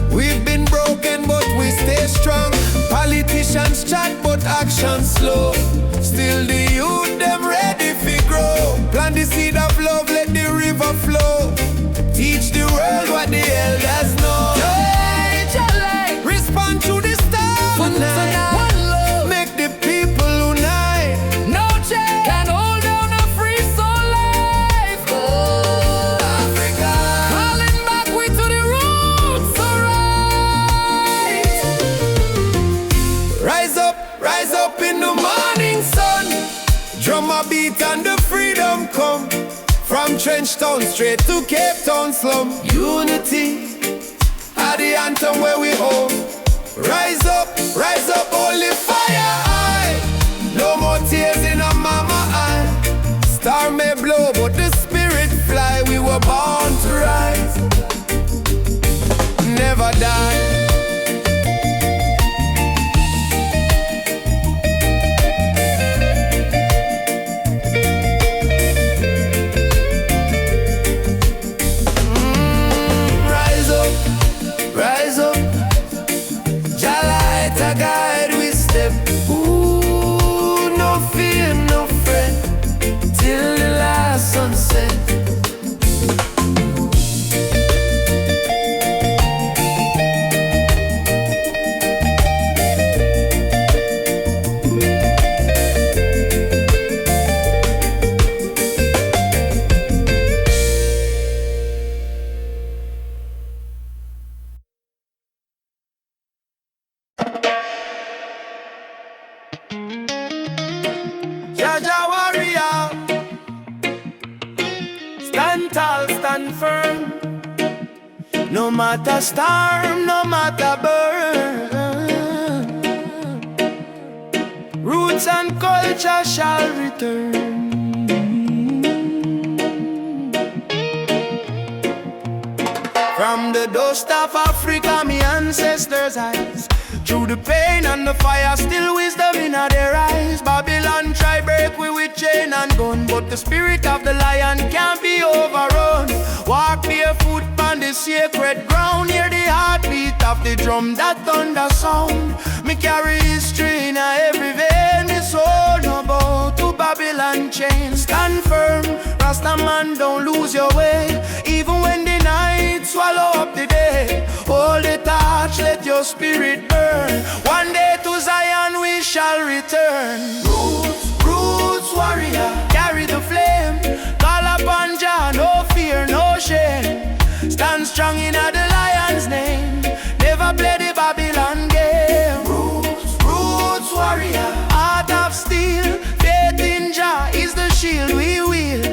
We've been broken but we stay strong. Politicians chat but action slow. Still the youth them ready fi grow. Plant the seed of love, let the river flow. Teach the world what the elders know. Respond to the stars tonight. One love, make the people unite. No change can hold down a free soul life. Oh, Africa, Calling back we to the roots, alright. rise up in the morning sun. Drum a beat and the freedom come. From Trench Town straight to Cape Town slum. Unity are the anthem where we home. Rise up, holy fire high. No more tears in a mama eye. Star may blow but the spirit fly. We were born to rise, never die. Rise up, Jah light a guide we step. Ooh, no fear, no fret, till the last sunset. Jah warrior, stand tall, stand firm. No matter storm, no matter burn. Roots and culture shall return. From the dust of Africa, me ancestors' eyes. Through the pain and the fire, still wisdom in their eyes. Babylon try break we with chain and gun, but the spirit of the lion can't be overrun. Walk barefoot on the sacred ground, hear the heartbeat of the drum, that thunder sound. Me carry history in every vein, me soul no bow to Babylon chain. Stand firm, Rasta man, don't lose your way. Even when the night swallow up the day, hold the torch, let your spirit burn. One day to Zion we shall return. Roots warrior, carry the flame. Call upon Jah, no fear, no shame. Stand strong in the lion's name. Never play the Babylon game. Roots warrior, heart of steel. Faith in Jah is the shield we wield.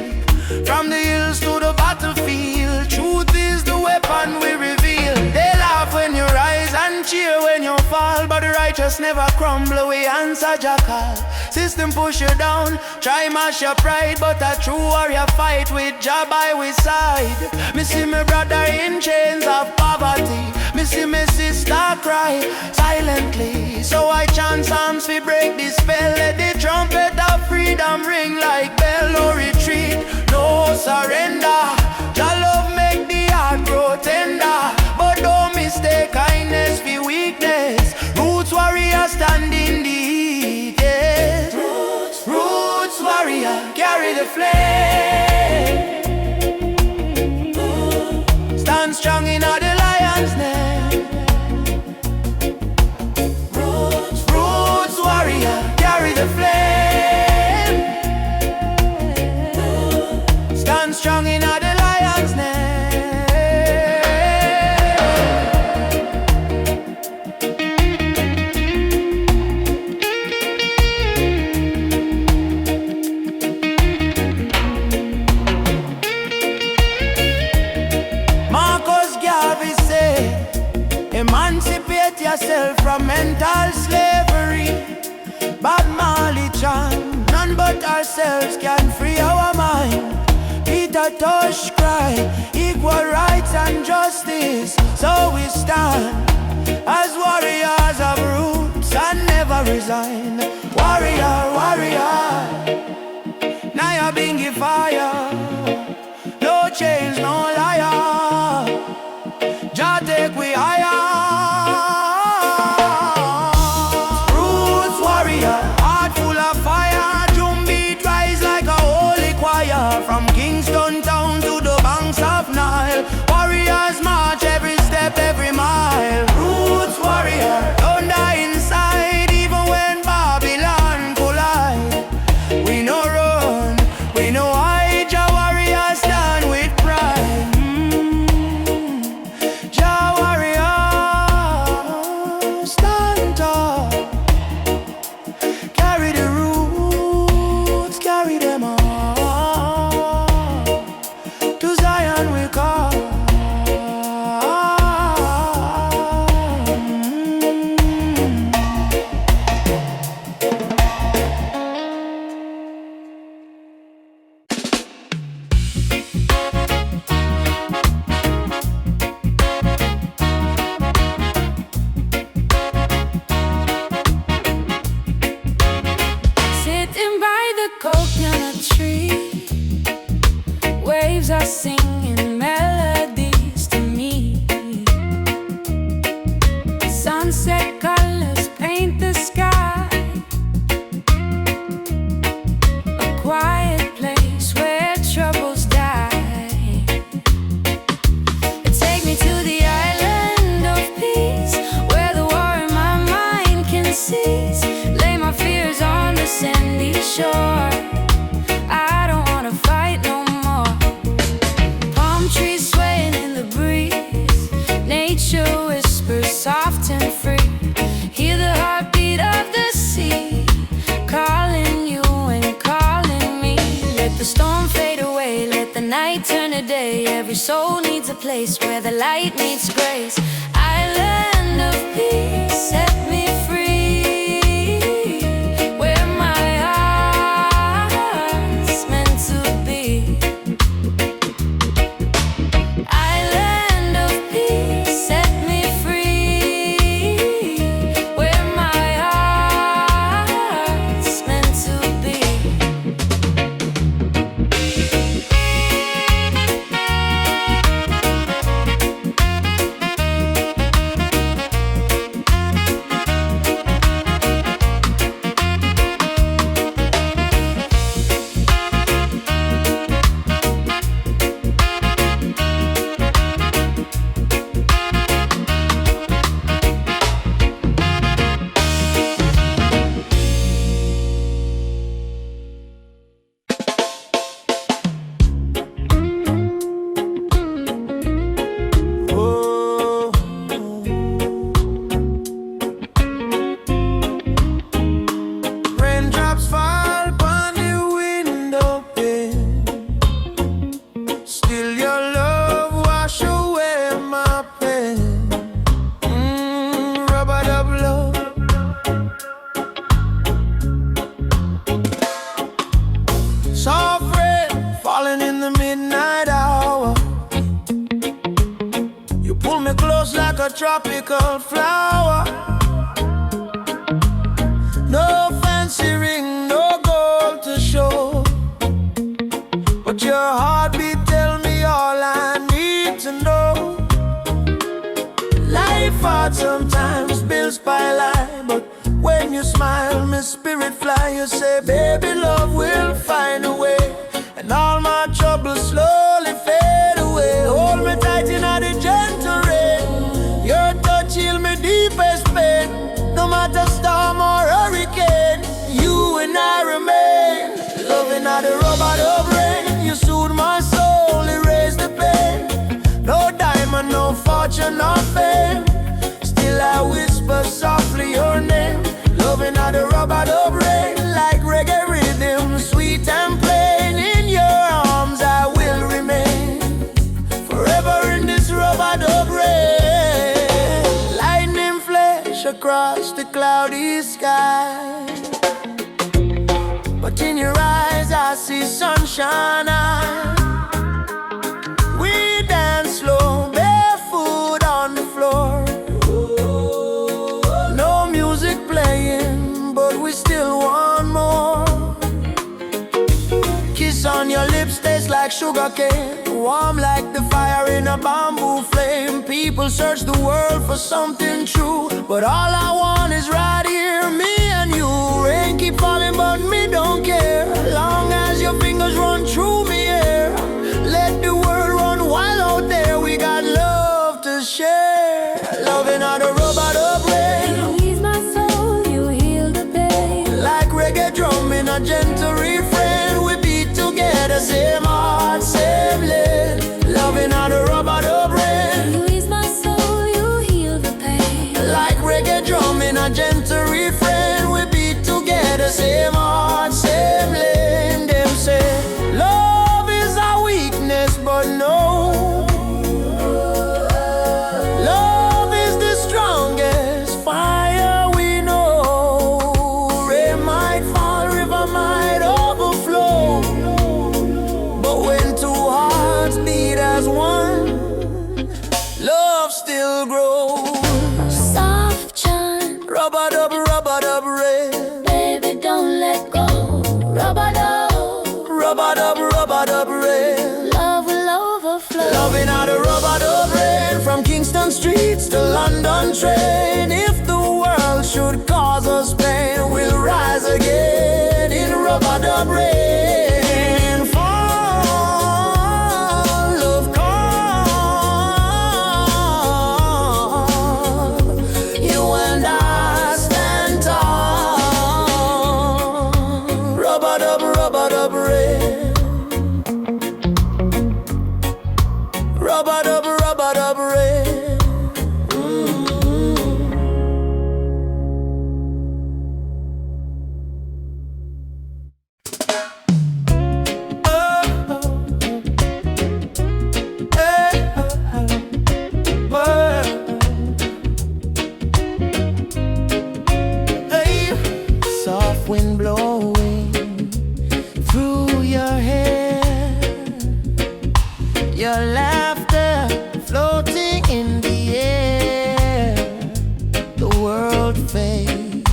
From the hills to the battlefield, truth is the weapon we reveal. They laugh when you rise and cheer when you fall, but the righteous never crumble, we answer Jah call. System push you down, try mash your pride, but a true warrior fight with Jah by his side. Me see my brother in chains of poverty, me see my sister cry silently. So I chant psalms we break the spell, let the trumpet of freedom ring like bell. No retreat, no surrender. Jah love make the heart grow tender, but don't mistake kindness for weakness. Roots warrior stand in the heat, yeah. Roots warrior carry the flame. Stand strong in the lion's name. Roots warrior carry the flame. Stand strong in the lion's name. yourself from mental slavery. Bob Marley chant, none but ourselves can free our mind. Peter Tosh cry, equal rights and justice. So we stand as warriors of roots and never resign. Warrior, warrior, now you're being fire. No change, no liar. Jah take we higher. Roots warrior, heart full of fire. Drum beat rise like a holy choir. From Kingston town to the banks of Nile, warriors march every step, every mile. Roots warrior, don't die inside, even when Babylon collide. We no run, we no hide. Jah warrior stand with pride. Jah warrior stand tall. Carry the roots, carry them all. To Zion we call. Sitting by the coconut tree, waves are singing melodies to me. Sunset colors paint the sky, a quiet place where troubles die. Take me to the island of peace, where the war in my mind can cease. Lay my fears on the sandy shore. I don't wanna fight no more. Palm trees swaying in the breeze, nature whispers soft and free. Hear the heartbeat of the sea, calling you and calling me. Let the storm fade away, let the night turn to day. Every soul needs a place where the light meets grace. Island of peace, set me free, where my heart's meant to be. Island of peace, set me free, where my heart's meant to be. Oh, raindrops fall upon the window pane. Still your love wash away my pain. Rubber dub love. Soft rain falling in the midnight hour. You pull me close like a tropical flower. No fancy ring, no gold to show, but your heartbeat tell me all I need to know. Life hard sometimes, bills pile high, but when you smile, my spirit fly. You say, baby, love will find a way, and all my troubles slowly fade away. Hold me tight in the gentle rain. Your touch heal me deepest pain. No matter storm or hurricane, you and I remain. Loving at the rubber dub rain. You soothe my soul, erase the pain. No diamond, no fortune, no fame. Still I whisper softly your name. Loving at the rubber dub rain, like reggae rhythm, sweet and plain. In your arms I will remain, forever in this rubber dub rain. Lightning flare, across the cloudy sky. But in your eyes I see sunshine. We dance slow, barefoot on the floor. No music playing, but we still want more. Kiss on your lips tastes like sugar cane, warm like the fire in a bamboo flame. People search the world for something true, but all I want is right here, me and you. Rain keep falling, but me don't care, long as your fingers run through me here. Let the world run wild out there. We got love to share. Loving on the robot of rain. You ease my soul, you heal the pain. Like reggae drum in a gentle refrain. We beat together, same heart, same lane. Loving on the robot of rain. You ease my soul, you heal the pain. Like reggae drum in a gentle refrain. We beat together, same heart, same lane. Them say love is our weakness, but no, love is the strongest fire we know. Rain might fall, river might overflow, but when two hearts beat as one, love still grows. Soft chant, Rub-a-dub, rain. baby don't let go. Rub-a-dub, Rub-a-dub, rain. love will overflow. Loving how the rub-a-dub rain. From Kingston streets to London train. If the world should cause us pain, we'll rise again in rub-a-dub rain. Fall, love come. You and I stand tall. Rub-a-dub rain. Rub-a-dub rain. Soft wind blowing through your hair, your laughter floating in the air. The world fades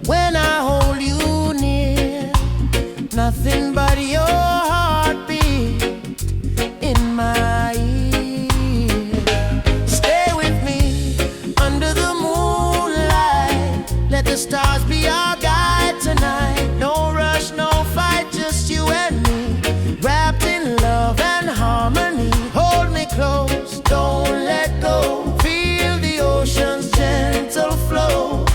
when I hold you near. Nothing but your heartbeat in my ear. Stay with me under the moonlight. Let the stars be our guide tonight. No rush, no fight, just you and me, wrapped in love and harmony. Hold me close, don't let go. Feel the ocean's gentle flow.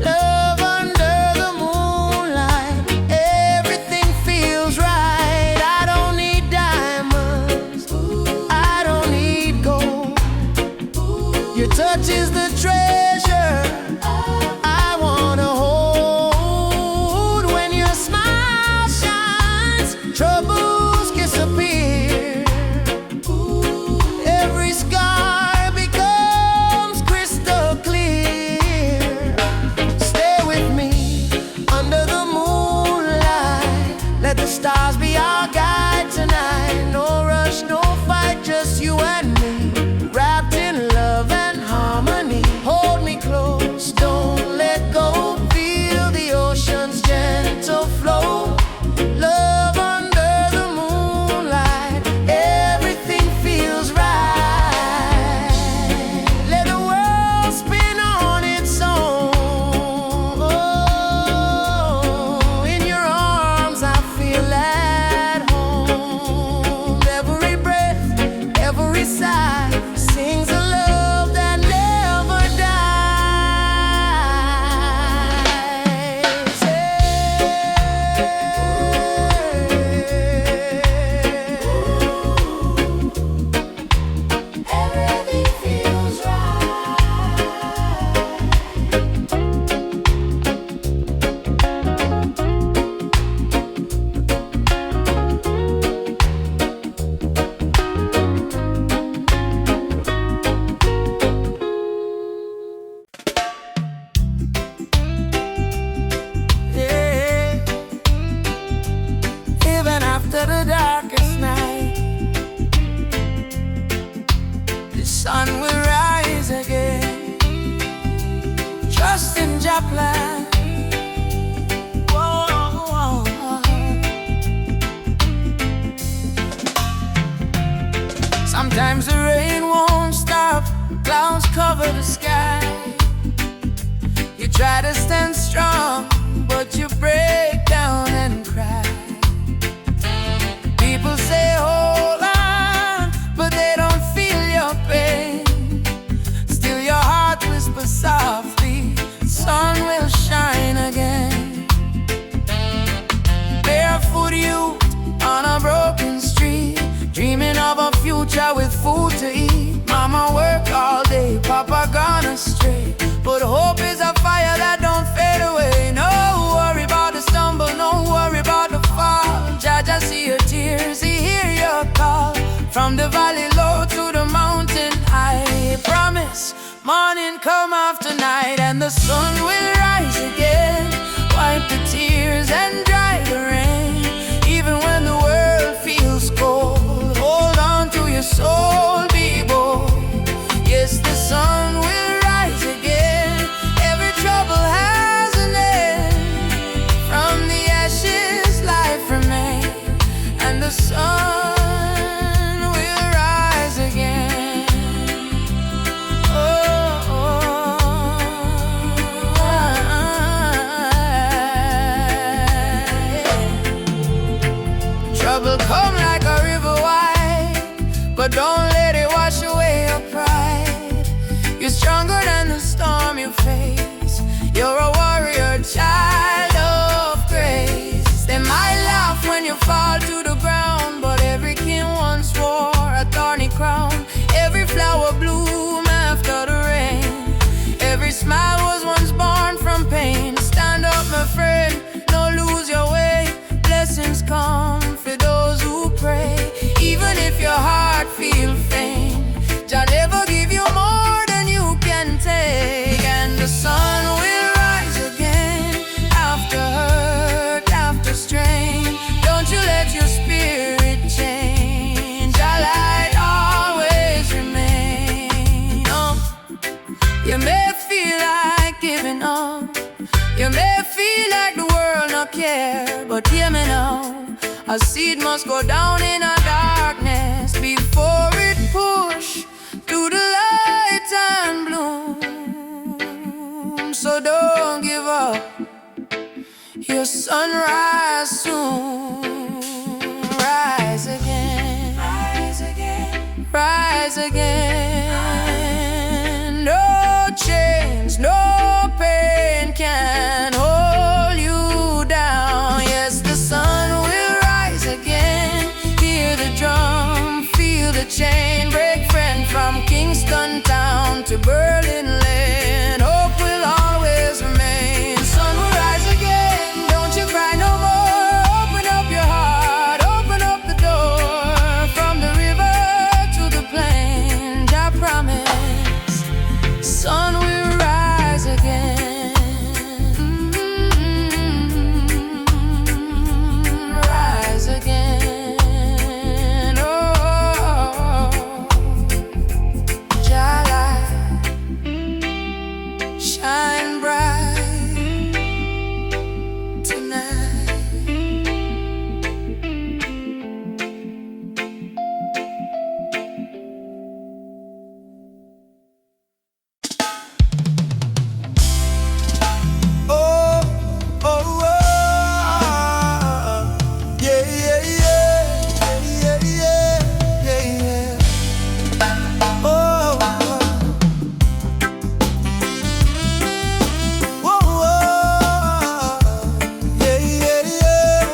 Love under the moonlight, everything feels right. I don't need diamonds, I don't need gold. Your touch is the treasure I wanna hold. When your smile shines, troubles disappear. Every scar becomes crystal clear. Stay with me under the moonlight. Let the stars be our guide tonight. No rush, no fight, just you and me, wrapped in love and harmony. Hold plan. Whoa. Sometimes the rain won't stop, clouds cover the sky. You try to stand strong, but you break down and cry. People say hold on, but they don't feel your pain. Still your heart whispers softly, the sun will shine again. Barefoot youth on a broken street, dreaming of a future with food to eat. Mama work all day, Papa gone astray, but hope is a fire that don't fade away. No worry about the stumble, no worry about the fall. Jaja see your tears, he hear your call. From the valley low to the mountain high, promise morning come after night, and the sun will rise again. Wipe the tears and dry the rain. Even when the world feels cold, hold on to your soul, be bold. Yes, the sun will rise again. Every trouble has an end. From the ashes life remains, and the sun will rise again. Trouble come like a river wide, but don't let it wash away your pride. You're stronger than the storm you face. You're a warrior, child of grace. They might laugh when you fall to the ground, but every king once wore a thorny crown. Every flower bloom after the rain. Every smile was once born from pain. Stand up, my friend, don't lose your way. Blessings come for those who pray. Even if your heart feels faint, Jah never give you more than you can take. And the sun will rise again, after hurt, after strain. Don't you let your spirit change. Jah light always remain. You may feel like giving up, you may feel like the world not care, but hear me now. A seed must go down in a darkness before it push to the light and bloom. So don't give up, your sunrise soon. Rise again, rise again, rise again. No chains, no pain can hold you down. Yes, the sun will rise again. Hear the drum, feel the chain break. Friend, from Kingston town to Berlin land, hope will always remain. Sun will rise again, don't you cry no more. Open up your heart, open up the door. From the river to the plain, I promise, sun will rise again. Rise again. Oh, Jah light, shine bright tonight. Oh, oh, oh, yeah, yeah, yeah, yeah, yeah, yeah, yeah. Oh, whoa, whoa, yeah, yeah, yeah.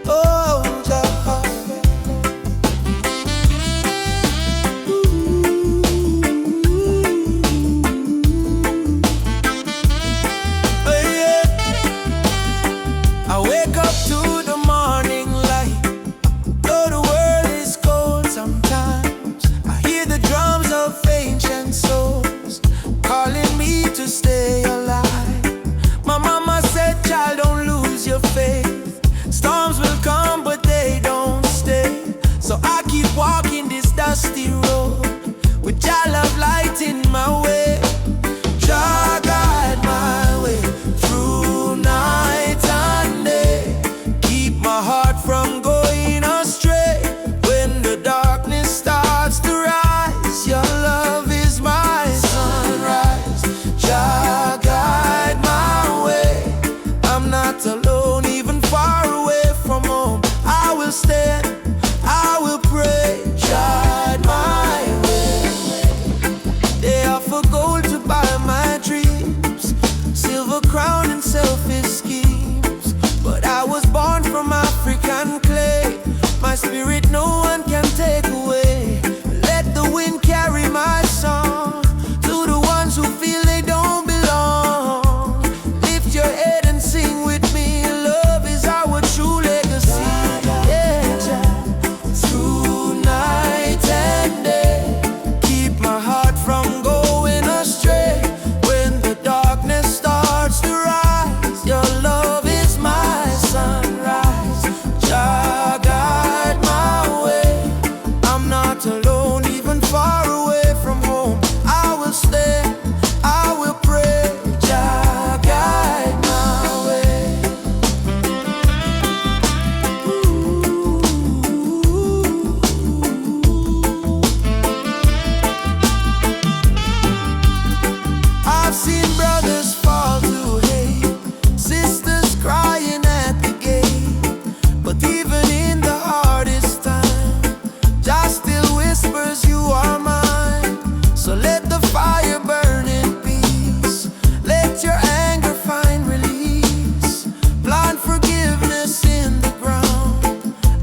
Oh, I wake up to the morning light, though the world is cold sometimes. I hear the drums of ancient souls calling me to stay alive. My mama said, child, don't lose your faith. Storms will come, but they don't stay. So I keep walking this dusty road with your love light in my way. Jah guide my way through night and day. Keep my heart from going astray when the darkness starts to rise. Your love is my sunrise. Jah guide my way. I'm not alone, even far away from home. I will stand, I will pray. Guide my way. They offer gold to buy my dreams, silver crown and selfish schemes. But I was born from African clay. My spirit no one can take away. Let the wind carry my song to the ones who feel they don't belong. Lift your head and sing with me. Love is our true legacy. Yeah. Through night and day, keep my heart from going astray when the darkness starts to rise. Your love is my sunrise. Jah guide my way. I'm not alone, even far away from home. I will stand, I will pray. Jah guide my way. I've seen brothers fall to hate, sisters crying at the gate. But even in the hardest time, Jah still whispers you are mine. So let the fire burn in peace. Let your anger find release. Plant forgiveness in the ground,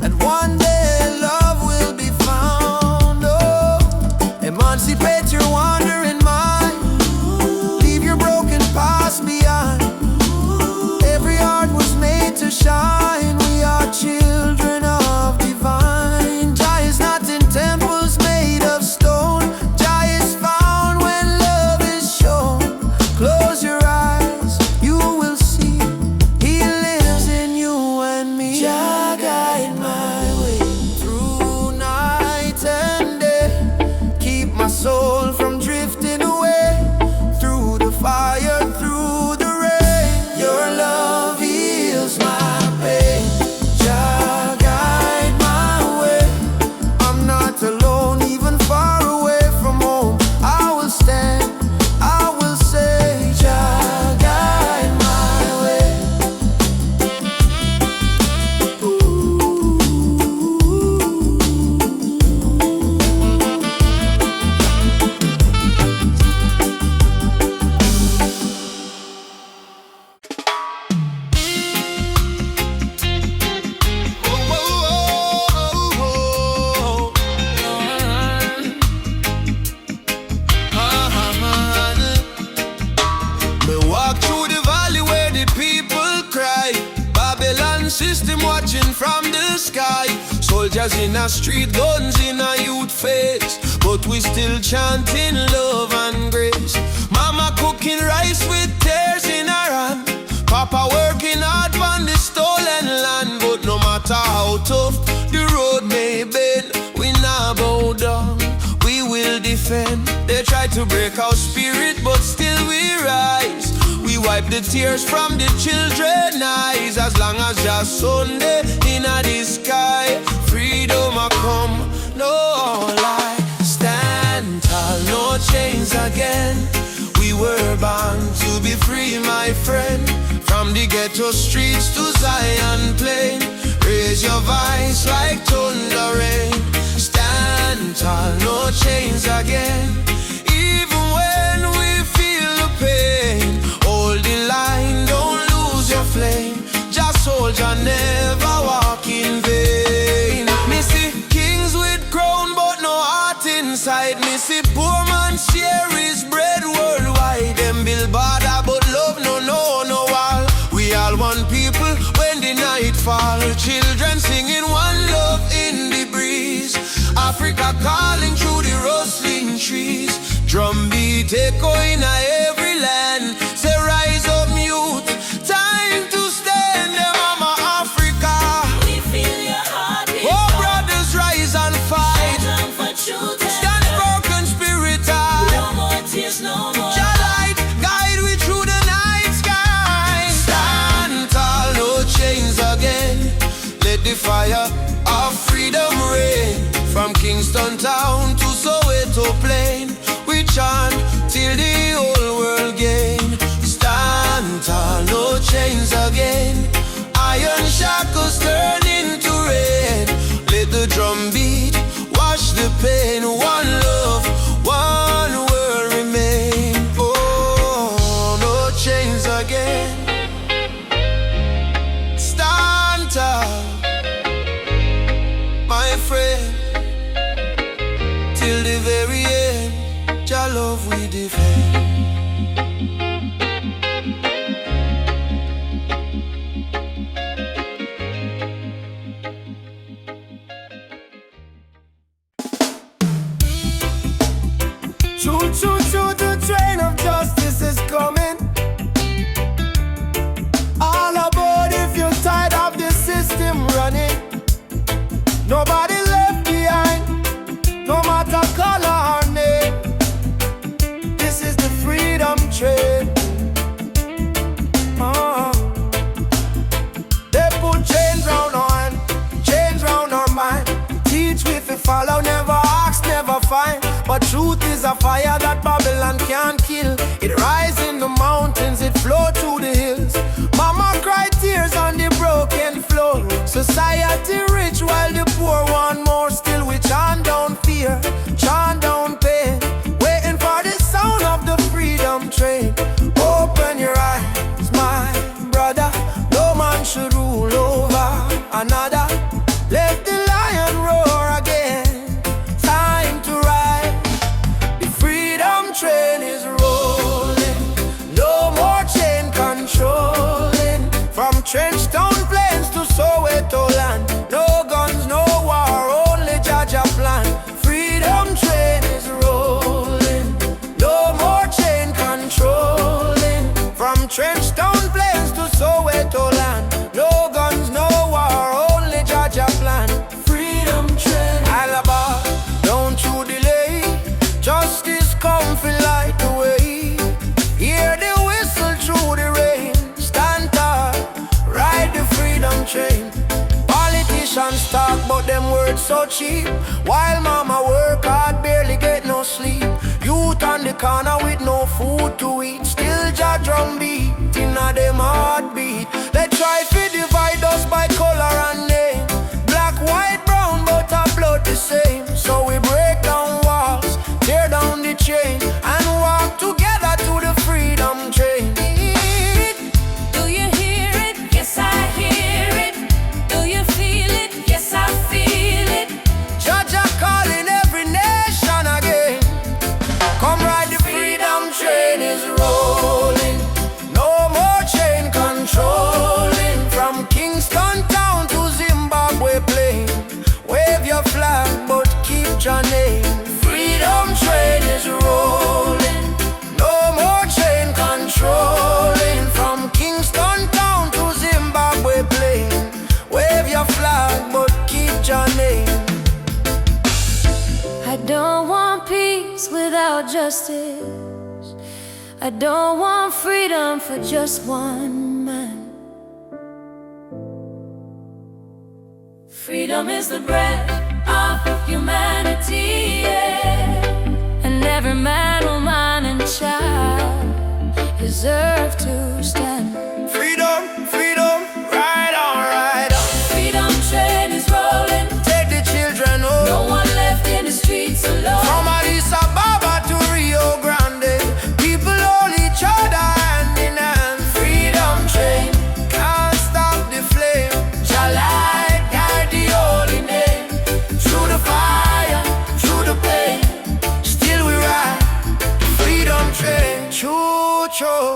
and one day love will be found. Oh, emancipate your wandering mind. Leave your broken past behind. Every heart was made to shine. We are children of divine. Jah is not in temples made of stone. Jah is found when love is shown. Close your eyes, you will see He lives in you and me. Jah guide my way through night and day. Keep my soul from drifting away through the fire, through the rain. Your love heals my pain. Jah guide my way. I'm not alone, even far away from home. I will stand, I will say, Jah guide my way. Me walk through the valley where the people cry. Babylon system watching from the sky. Soldiers in a street, guns in a youth face, but we still chanting love and grace. Mama cooking rice with tears in her hand. Papa working hard on the stolen land. But no matter how tough the road may bend, we not bow down, we will defend. They try to break our spirit, but still we rise. We wipe the tears from the children's eyes. As long as just Sunday in the sky, freedom a come, no lie. Stand tall, no chains again. We were born to be free, my friend. From the ghetto streets to Zion plain, raise your voice like thunder rain. Stand tall, no chains again. Even when we feel the pain, hold the line, don't lose your flame. Just soldier, never walk in vain. Me see kings with crown but no heart inside. Me see poor man share his bread worldwide. Them build border but love no wall. We all one people when the night fall. Children singing one love in the breeze. Africa calling through the rustling trees. Drum beat echoing every land. Say rise up youth, time to stand. Mama Africa, We feel your heartbeat. oh brothers rise and fight. Stand for truth and Stand love. broken spirit downtown to Soweto Plain. We chant till the whole world gain. Stand tall, no chains again. Iron shackles turn into red. Let the drum beat wash the pain. One love, one world remain. Oh, no chains again. Stand tall, my friend, till the very end. Your love we defend. Choo choo choo, the train of justice is coming. All aboard if you're tired of the system running. Nobody left behind, no matter color or name. This is the freedom train. They put chains round our hand, chains round our mind. Teach we fi follow, never ask, never find. But truth is a fire that Babylon can't kill. It rise in the mountains, it flow through the hills. Mama cry tears on the broken floor. Society rich while the poor want more. Still we chant down fear, chant down pain, waiting for the sound of the freedom train. Open your eyes, my brother. No man should rule over another. Let the lion roar again. Time to ride. The freedom train is rolling. No more chain controlling. From Trenchtown Plains to Soweto land. No guns, no war, only Jaja plan. Freedom train is rolling. No more chain controlling. From Trenchtown Plains to Soweto land. No guns, no war, only Jaja plan. Freedom train. Alaba, don't you delay. Justice come fi light the way. Hear the whistle through the rain. Stand tall, ride the freedom train. Politicians talk but them words so cheap. While mama work hard, barely get no sleep. Youth on the corner with no food to eat. Still Jah drum beat inna them heartbeat. They try to divide us by color and name. Black, white, brown, but our blood the same. So we break down walls, tear down the chain, and walk together to the freedom train. Do you hear it? Yes, I hear it. Do you feel it? Yes, I feel it. Jaja calling every nation again. Come ride the freedom train is rolling. No more chain controlling. From Kingston town to Zimbabwe plain. Wave your flag but keep your name. Freedom train is rolling. No more chain controlling. From Kingston town to Zimbabwe plain. Wave your flag but keep your name. I don't want peace without justice. I don't want freedom for just one man. Freedom is the breath of humanity, yeah. And every man, woman, and child deserve to stand. Freedom, freedom, ride on, ride on. Freedom train is rolling. Take the children home. No one left in the streets alone. From Addis Ababa to Rio Grande, people hold each other hand in hand. Freedom train, can't stop the flame. Jah light guide the holy name. Through the fire, through the pain, still we ride the freedom train. Choo choo.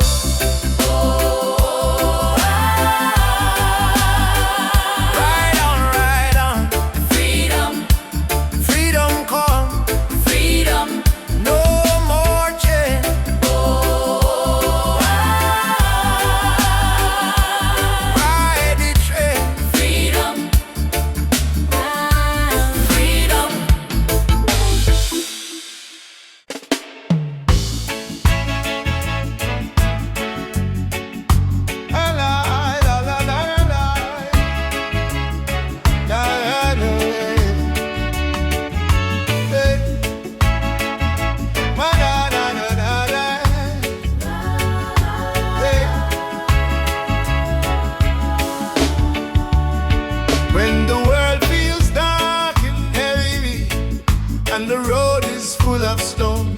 road is full of stone.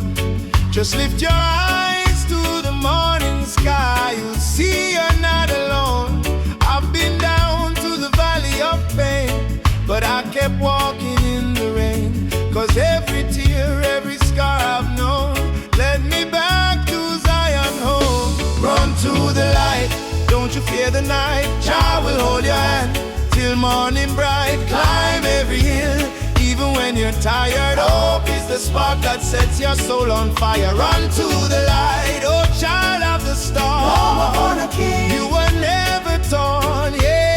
Just lift your eyes to the morning sky, you'll see you're not alone. I've been down to the valley of pain, but I kept walking in the rain. Cause every tear, every scar I've known led me back to Zion home. Run to the light, don't you fear the night. Jah will hold your hand till morning bright. Climb every hill, even when you're tired. Hope is the spark that sets your soul on fire. Run to the light, oh child of the storm. Mama on a king, you were never torn, yeah.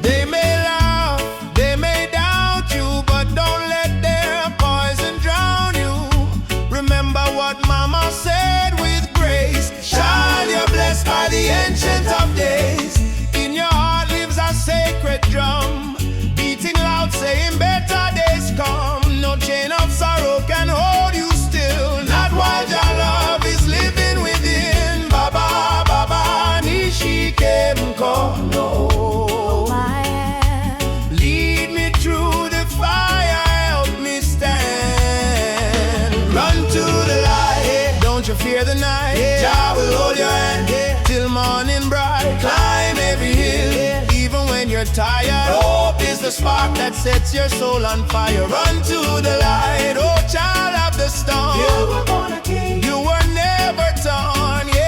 They may laugh, they may doubt you, but don't let their poison drown you. Remember what Mama said with grace. Child, you're blessed by the Ancient of Days. In your heart lives a sacred drum, beating loud, saying better days come. No chain of sorrow can hold you still, not while your love is living within. Baba, Baba, Nishike Mkono. Lead me through the fire, help me stand. Run to the light, don't you fear the night. Jah will hold your hand till morning bright. Climb every hill, even when you're tired. Hope is the spark that sets your soul on fire. Run to the light, oh child of the storm. You were born a king, you were never torn, yeah.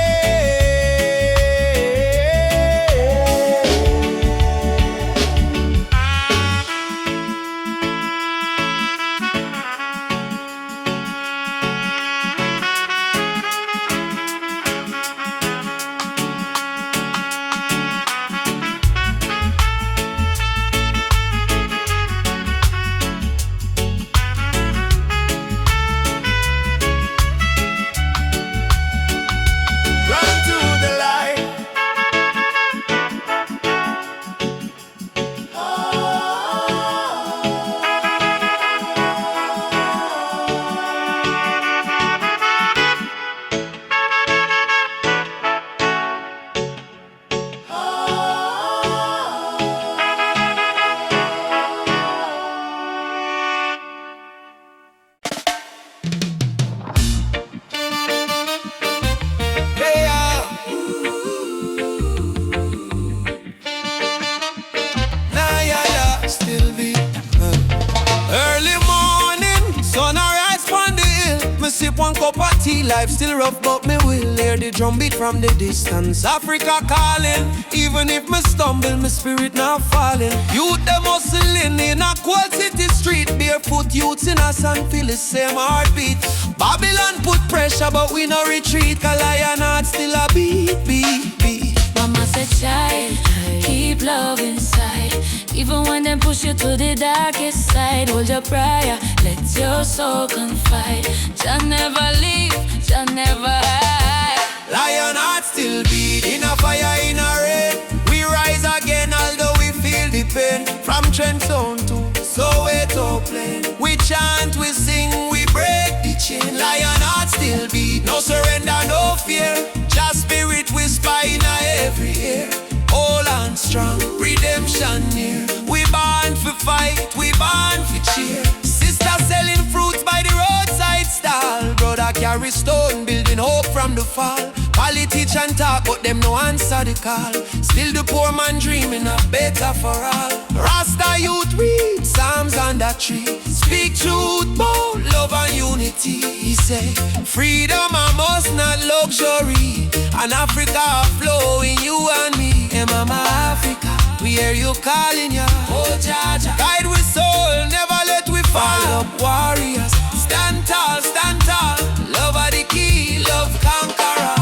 Life still rough, but me will hear the drum beat from the distance. Africa calling, even if me stumble, my spirit not falling. Youth them hustling in a cold city street, barefoot youths in a sand feel the same heartbeat. Babylon put pressure, but we no retreat. 'Cause lion heart still a beat, beat, beat. Mama said, child, keep love inside. Even when them push you to the darkest side, hold your prayer, let your soul confide. Jah never leave, Jah never hide. Lion heart still beat, in a fire, in a rain. We rise again, although we feel the pain. From Trenton to Soweto plain, we chant, we sing, we break the chain. Lion heart still beat, no surrender, no fear. Just spirit whisper in every ear. Hold on strong, redemption near. We born for fight, we born for cheer. Sister selling fruits by the roadside stall. Brother carry stone, building hope from the fall. Politician talk, but them no answer the call. Still the poor man dreaming of better for all. Rasta youth read Psalms under tree. Speak truth, bold love and unity. He say, freedom I must not luxury. And Africa flow in you and me. Hey mama Africa, we hear you calling ya. Oh Jaja, guide with soul, never let we fall. Up warriors, stand tall, stand tall. Love are the key, love conqueror.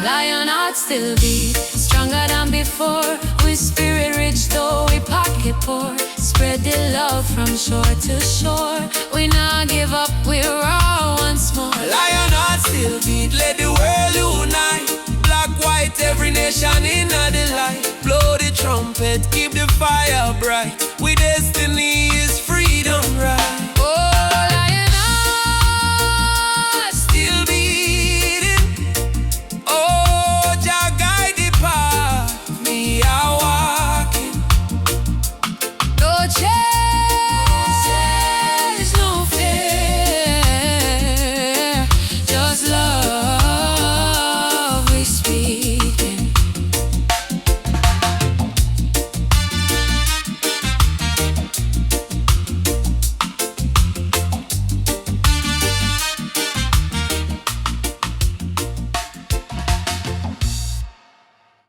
Lion heart still beat, stronger than before. We spirit rich though we pocket poor. Spread the love from shore to shore. We not give up, we're raw once more. Lion heart still beat, let the world unite. Black, white, every nation in the light. Blow the trumpet, keep the fire bright. We destiny